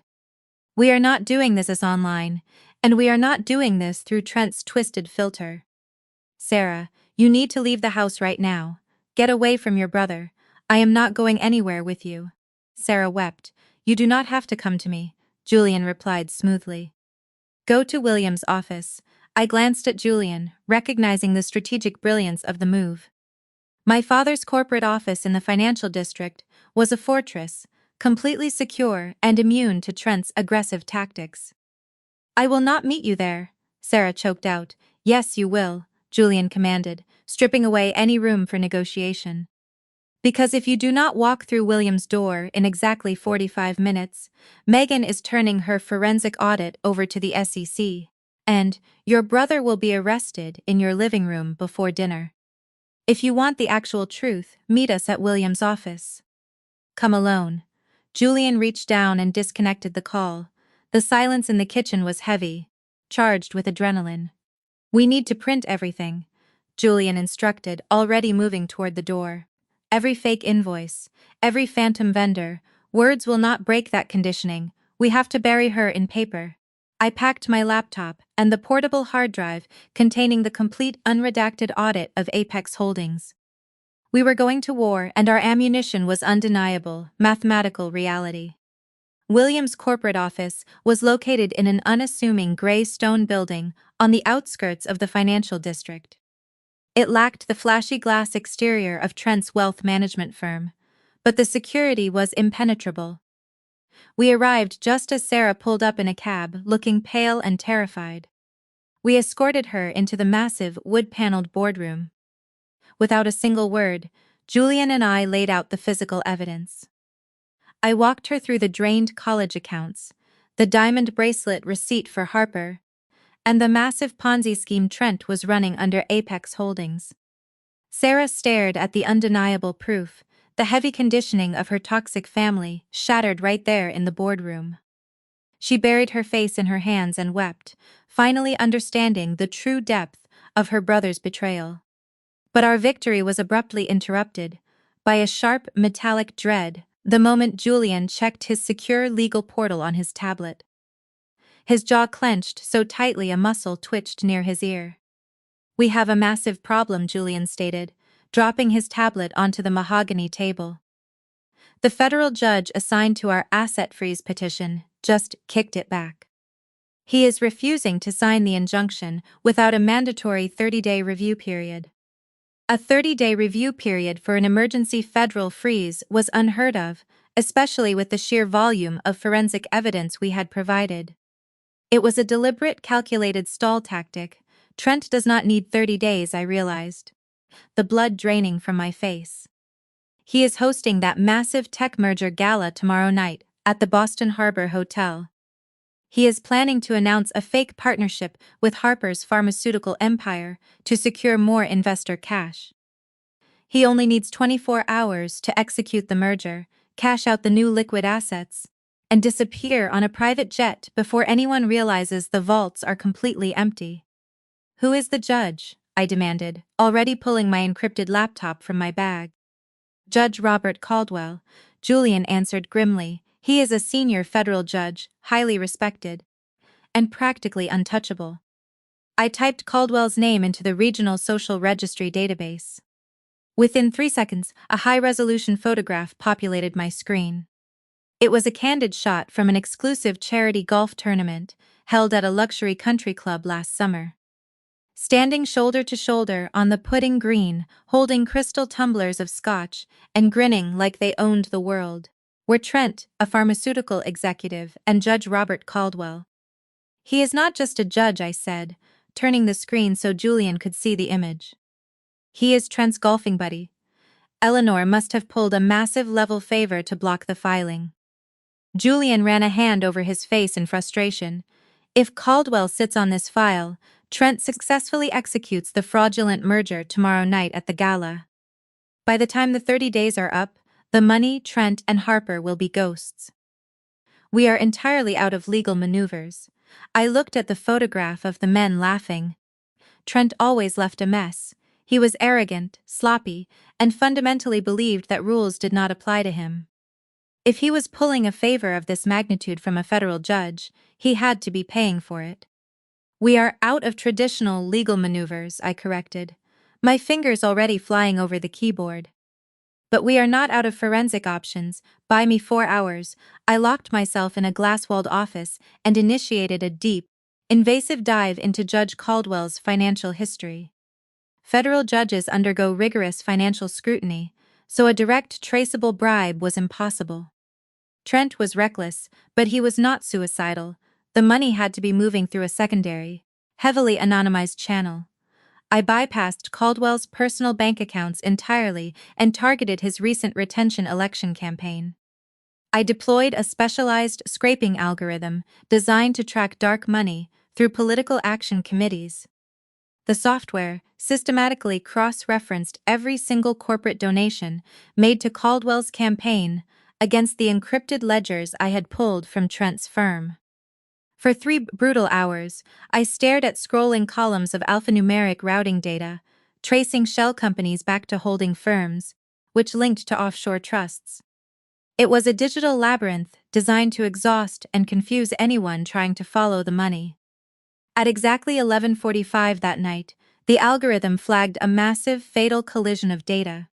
"We are not doing this as online, and we are not doing this through Trent's twisted filter. Sarah, you need to leave the house right now. Get away from your brother. I am not going anywhere with you." Sarah wept. "You do not have to come to me," Julian replied smoothly. "Go to William's office." I glanced at Julian, recognizing the strategic brilliance of the move. My father's corporate office in the financial district was a fortress, completely secure and immune to Trent's aggressive tactics. "I will not meet you there," Sarah choked out. "Yes, you will," Julian commanded, stripping away any room for negotiation. "Because if you do not walk through William's door in exactly 45 minutes, Megan is turning her forensic audit over to the SEC, and your brother will be arrested in your living room before dinner. If you want the actual truth, meet us at William's office." "Come alone." Julian reached down and disconnected the call. The silence in the kitchen was heavy, charged with adrenaline. "We need to print everything," Julian instructed, already moving toward the door. "Every fake invoice, every phantom vendor. Words will not break that conditioning. We have to bury her in paper." I packed my laptop and the portable hard drive containing the complete unredacted audit of Apex Holdings. We were going to war and our ammunition was undeniable, mathematical reality. William's corporate office was located in an unassuming gray stone building on the outskirts of the financial district. It lacked the flashy glass exterior of Trent's wealth management firm, but the security was impenetrable. We arrived just as Sarah pulled up in a cab, looking pale and terrified. We escorted her into the massive, wood-paneled boardroom. Without a single word, Julian and I laid out the physical evidence. I walked her through the drained college accounts, the diamond bracelet receipt for Harper, and the massive Ponzi scheme Trent was running under Apex Holdings. Sarah stared at the undeniable proof, the heavy conditioning of her toxic family shattered right there in the boardroom. She buried her face in her hands and wept, finally understanding the true depth of her brother's betrayal. But our victory was abruptly interrupted by a sharp, metallic dread the moment Julian checked his secure legal portal on his tablet. His jaw clenched so tightly a muscle twitched near his ear. "We have a massive problem," Julian stated, dropping his tablet onto the mahogany table. The federal judge assigned to our asset freeze petition just kicked it back. He is refusing to sign the injunction without a mandatory 30-day review period. A 30-day review period for an emergency federal freeze was unheard of, especially with the sheer volume of forensic evidence we had provided. It was a deliberate, calculated stall tactic. Trent does not need 30 days, I realized. The blood draining from my face. He is hosting that massive tech merger gala tomorrow night at the Boston Harbor Hotel. He is planning to announce a fake partnership with Harper's pharmaceutical empire to secure more investor cash. He only needs 24 hours to execute the merger, cash out the new liquid assets, and disappear on a private jet before anyone realizes the vaults are completely empty. "Who is the judge?" I demanded, already pulling my encrypted laptop from my bag. "Judge Robert Caldwell," Julian answered grimly. "He is a senior federal judge, highly respected, and practically untouchable." I typed Caldwell's name into the regional social registry database. Within 3 seconds, a high-resolution photograph populated my screen. It was a candid shot from an exclusive charity golf tournament held at a luxury country club last summer. Standing shoulder to shoulder on the putting green, holding crystal tumblers of scotch and grinning like they owned the world, were Trent, a pharmaceutical executive, and Judge Robert Caldwell. "He is not just a judge," I said, turning the screen so Julian could see the image. "He is Trent's golfing buddy." Eleanor must have pulled a massive level favor to block the filing. Julian ran a hand over his face in frustration. "If Caldwell sits on this file, Trent successfully executes the fraudulent merger tomorrow night at the gala. By the time the 30 days are up, the money, Trent, and Harper will be ghosts. We are entirely out of legal maneuvers." I looked at the photograph of the men laughing. Trent always left a mess. He was arrogant, sloppy, and fundamentally believed that rules did not apply to him. If he was pulling a favor of this magnitude from a federal judge, he had to be paying for it. "We are out of traditional legal maneuvers," I corrected, my fingers already flying over the keyboard. "But we are not out of forensic options. Buy me 4 hours." I locked myself in a glass-walled office and initiated a deep, invasive dive into Judge Caldwell's financial history. Federal judges undergo rigorous financial scrutiny, so a direct, traceable bribe was impossible. Trent was reckless, but he was not suicidal. The money had to be moving through a secondary, heavily anonymized channel. I bypassed Caldwell's personal bank accounts entirely and targeted his recent retention election campaign. I deployed a specialized scraping algorithm designed to track dark money through political action committees. The software systematically cross-referenced every single corporate donation made to Caldwell's campaign against the encrypted ledgers I had pulled from Trent's firm. For 3 brutal hours, I stared at scrolling columns of alphanumeric routing data, tracing shell companies back to holding firms, which linked to offshore trusts. It was a digital labyrinth designed to exhaust and confuse anyone trying to follow the money. At exactly 11:45 that night, the algorithm flagged a massive, fatal collision of data.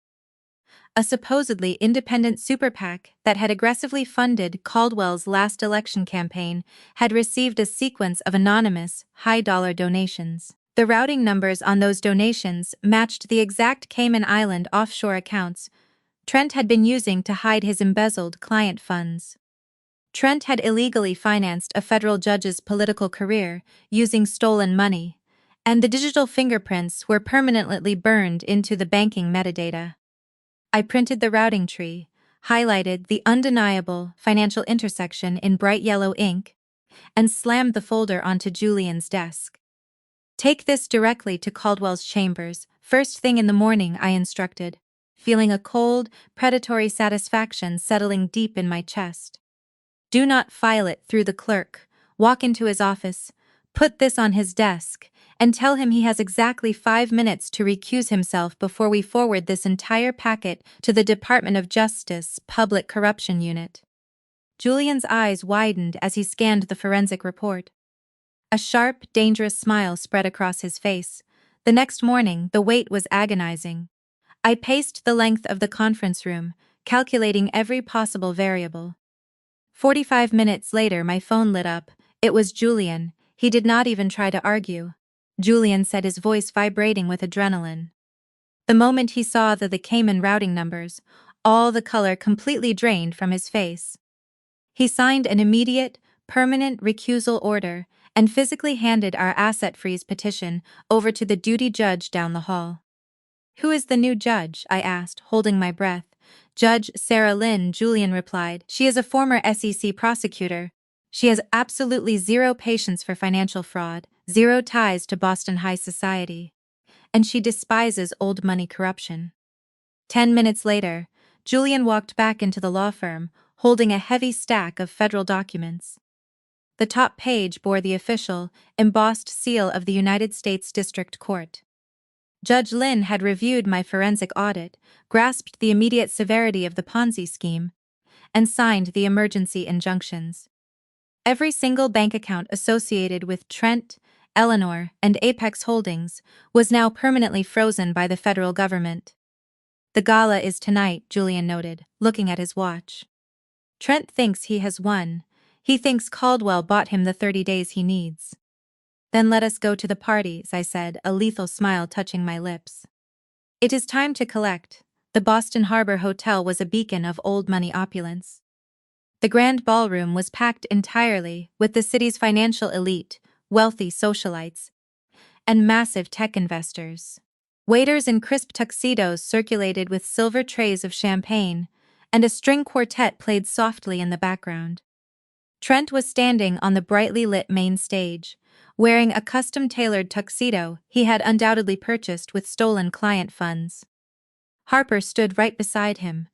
A supposedly independent super PAC that had aggressively funded Caldwell's last election campaign had received a sequence of anonymous, high-dollar donations. The routing numbers on those donations matched the exact Cayman Island offshore accounts Trent had been using to hide his embezzled client funds. Trent had illegally financed a federal judge's political career using stolen money, and the digital fingerprints were permanently burned into the banking metadata. I printed the routing tree, highlighted the undeniable financial intersection in bright yellow ink, and slammed the folder onto Julian's desk. "Take this directly to Caldwell's chambers, first thing in the morning," I instructed, feeling a cold, predatory satisfaction settling deep in my chest. "Do not file it through the clerk. Walk into his office, put this on his desk, and tell him he has exactly 5 minutes to recuse himself before we forward this entire packet to the Department of Justice Public Corruption Unit." Julian's eyes widened as he scanned the forensic report. A sharp, dangerous smile spread across his face. The next morning, the wait was agonizing. I paced the length of the conference room, calculating every possible variable. 45 minutes later, my phone lit up. It was Julian. He did not even try to argue. Julian said, his voice vibrating with adrenaline. The moment he saw the Cayman routing numbers, all the color completely drained from his face. He signed an immediate, permanent recusal order and physically handed our asset freeze petition over to the duty judge down the hall. "Who is the new judge?" I asked, holding my breath. "Judge Sarah Lynn," Julian replied. "She is a former SEC prosecutor. She has absolutely zero patience for financial fraud, zero ties to Boston high society. And she despises old money corruption." 10 minutes later, Julian walked back into the law firm, holding a heavy stack of federal documents. The top page bore the official, embossed seal of the United States District Court. Judge Lynn had reviewed my forensic audit, grasped the immediate severity of the Ponzi scheme, and signed the emergency injunctions. Every single bank account associated with Trent, Eleanor, and Apex Holdings was now permanently frozen by the federal government. "The gala is tonight," Julian noted, looking at his watch. "Trent thinks he has won. He thinks Caldwell bought him the 30 days he needs." "Then let us go to the parties," I said, a lethal smile touching my lips. It is time to collect. The Boston Harbor Hotel was a beacon of old money opulence. The grand ballroom was packed entirely with the city's financial elite, wealthy socialites, and massive tech investors. Waiters in crisp tuxedos circulated with silver trays of champagne, and a string quartet played softly in the background. Trent was standing on the brightly lit main stage, wearing a custom-tailored tuxedo he had undoubtedly purchased with stolen client funds. Harper stood right beside him,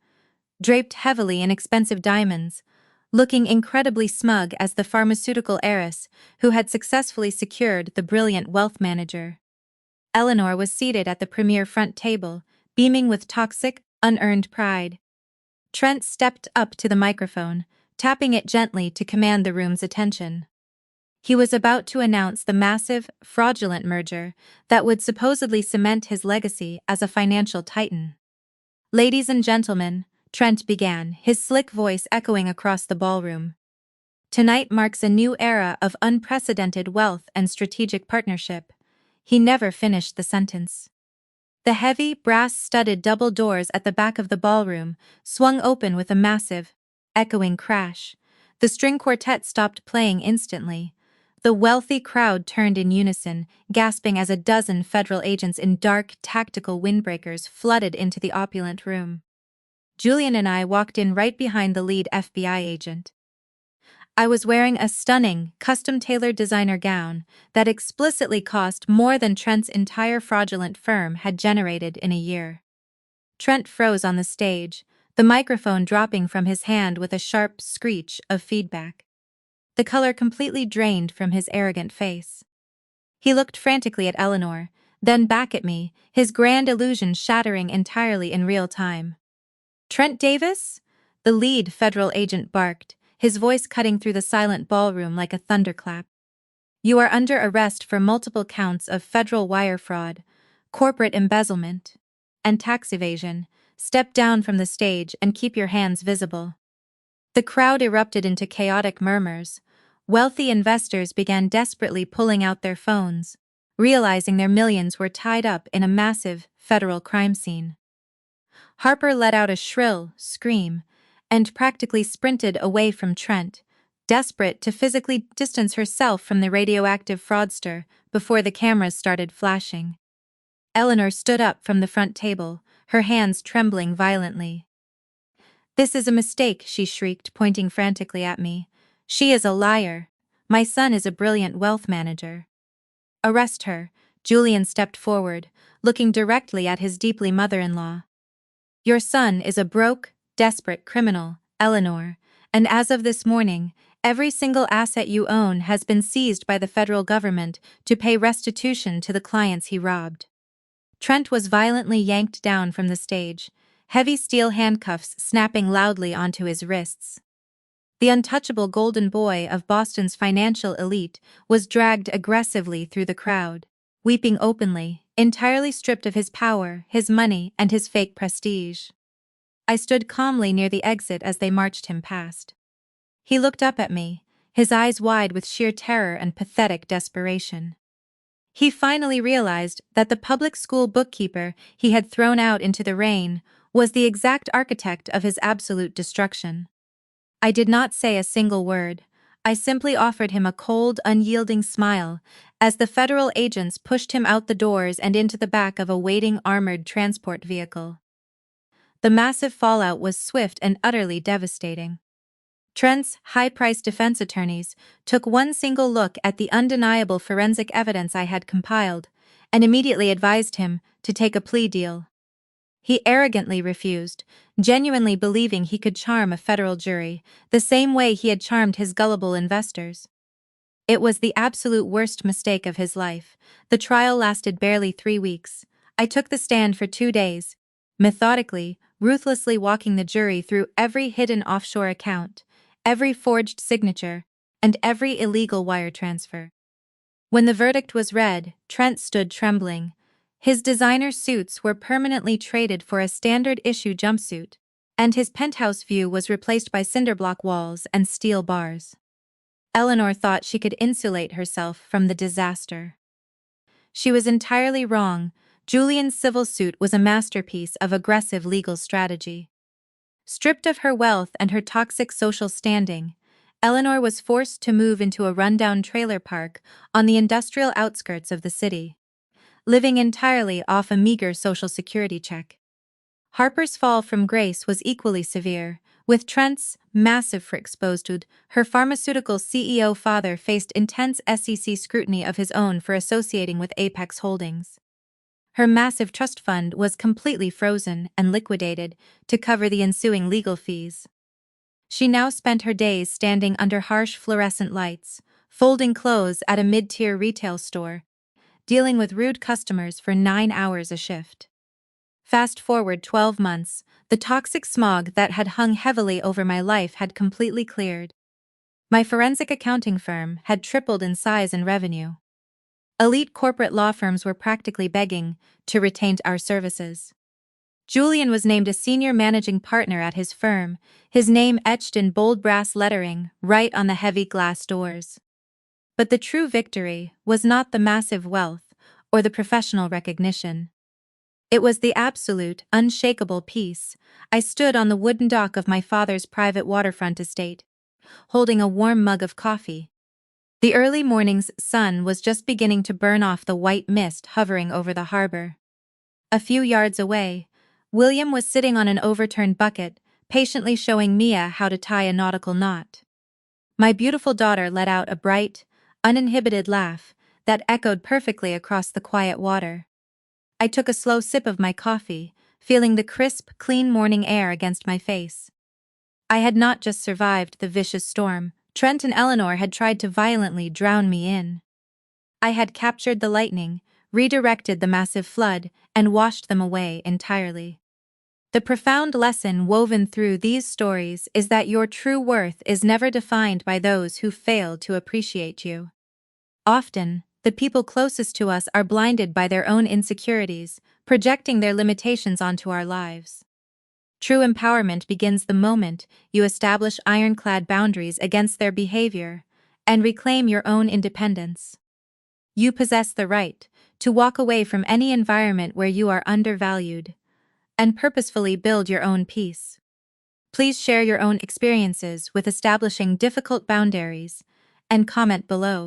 draped heavily in expensive diamonds, looking incredibly smug as the pharmaceutical heiress who had successfully secured the brilliant wealth manager. Eleanor was seated at the premier front table, beaming with toxic, unearned pride. Trent stepped up to the microphone, tapping it gently to command the room's attention. He was about to announce the massive, fraudulent merger that would supposedly cement his legacy as a financial titan. "Ladies and gentlemen," Trent began, his slick voice echoing across the ballroom. "Tonight marks a new era of unprecedented wealth and strategic partnership." He never finished the sentence. The heavy, brass-studded double doors at the back of the ballroom swung open with a massive, echoing crash. The string quartet stopped playing instantly. The wealthy crowd turned in unison, gasping as a dozen federal agents in dark, tactical windbreakers flooded into the opulent room. Julian and I walked in right behind the lead FBI agent. I was wearing a stunning, custom-tailored designer gown that explicitly cost more than Trent's entire fraudulent firm had generated in a year. Trent froze on the stage, the microphone dropping from his hand with a sharp screech of feedback. The color completely drained from his arrogant face. He looked frantically at Eleanor, then back at me, his grand illusion shattering entirely in real time. "Trent Davis?" the lead federal agent barked, his voice cutting through the silent ballroom like a thunderclap. "You are under arrest for multiple counts of federal wire fraud, corporate embezzlement, and tax evasion. Step down from the stage and keep your hands visible." The crowd erupted into chaotic murmurs. Wealthy investors began desperately pulling out their phones, realizing their millions were tied up in a massive federal crime scene. Harper let out a shrill scream and practically sprinted away from Trent, desperate to physically distance herself from the radioactive fraudster before the cameras started flashing. Eleanor stood up from the front table, her hands trembling violently. "This is a mistake," she shrieked, pointing frantically at me. "She is a liar. My son is a brilliant wealth manager." "Arrest her." Julian stepped forward, looking directly at his deeply mother-in-law. "Your son is a broke, desperate criminal, Eleanor, and as of this morning, every single asset you own has been seized by the federal government to pay restitution to the clients he robbed." Trent was violently yanked down from the stage, heavy steel handcuffs snapping loudly onto his wrists. The untouchable golden boy of Boston's financial elite was dragged aggressively through the crowd, weeping openly, entirely stripped of his power, his money, and his fake prestige. I stood calmly near the exit as they marched him past. He looked up at me, his eyes wide with sheer terror and pathetic desperation. He finally realized that the public school bookkeeper he had thrown out into the rain was the exact architect of his absolute destruction. I did not say a single word. I simply offered him a cold, unyielding smile as the federal agents pushed him out the doors and into the back of a waiting armored transport vehicle. The massive fallout was swift and utterly devastating. Trent's high-priced defense attorneys took one single look at the undeniable forensic evidence I had compiled and immediately advised him to take a plea deal. He arrogantly refused, genuinely believing he could charm a federal jury the same way he had charmed his gullible investors. It was the absolute worst mistake of his life. The trial lasted barely 3 weeks. I took the stand for 2 days, methodically, ruthlessly walking the jury through every hidden offshore account, every forged signature, and every illegal wire transfer. When the verdict was read, Trent stood trembling. His designer suits were permanently traded for a standard-issue jumpsuit, and his penthouse view was replaced by cinderblock walls and steel bars. Eleanor thought she could insulate herself from the disaster. She was entirely wrong. Julian's civil suit was a masterpiece of aggressive legal strategy. Stripped of her wealth and her toxic social standing, Eleanor was forced to move into a rundown trailer park on the industrial outskirts of the city, living entirely off a meager social security check. Harper's fall from grace was equally severe. With Trent's massive Foreclosed, her pharmaceutical CEO father faced intense SEC scrutiny of his own for associating with Apex Holdings. Her massive trust fund was completely frozen and liquidated to cover the ensuing legal fees. She now spent her days standing under harsh fluorescent lights, folding clothes at a mid-tier retail store, dealing with rude customers for 9 hours a shift. Fast forward 12 months, the toxic smog that had hung heavily over my life had completely cleared. My forensic accounting firm had tripled in size and revenue. Elite corporate law firms were practically begging to retain our services. Julian was named a senior managing partner at his firm, his name etched in bold brass lettering right on the heavy glass doors. But the true victory was not the massive wealth or the professional recognition. It was the absolute, unshakable peace. I stood on the wooden dock of my father's private waterfront estate, holding a warm mug of coffee. The early morning's sun was just beginning to burn off the white mist hovering over the harbor. A few yards away, William was sitting on an overturned bucket, patiently showing Mia how to tie a nautical knot. My beautiful daughter let out a bright, uninhibited laugh that echoed perfectly across the quiet water. I took a slow sip of my coffee, feeling the crisp, clean morning air against my face. I had not just survived the vicious storm. Trent and Eleanor had tried to violently drown me in. I had captured the lightning, redirected the massive flood, and washed them away entirely. The profound lesson woven through these stories is that your true worth is never defined by those who fail to appreciate you. Often, the people closest to us are blinded by their own insecurities, projecting their limitations onto our lives. True empowerment begins the moment you establish ironclad boundaries against their behavior and reclaim your own independence. You possess the right to walk away from any environment where you are undervalued and purposefully build your own peace. Please share your own experiences with establishing difficult boundaries and comment below.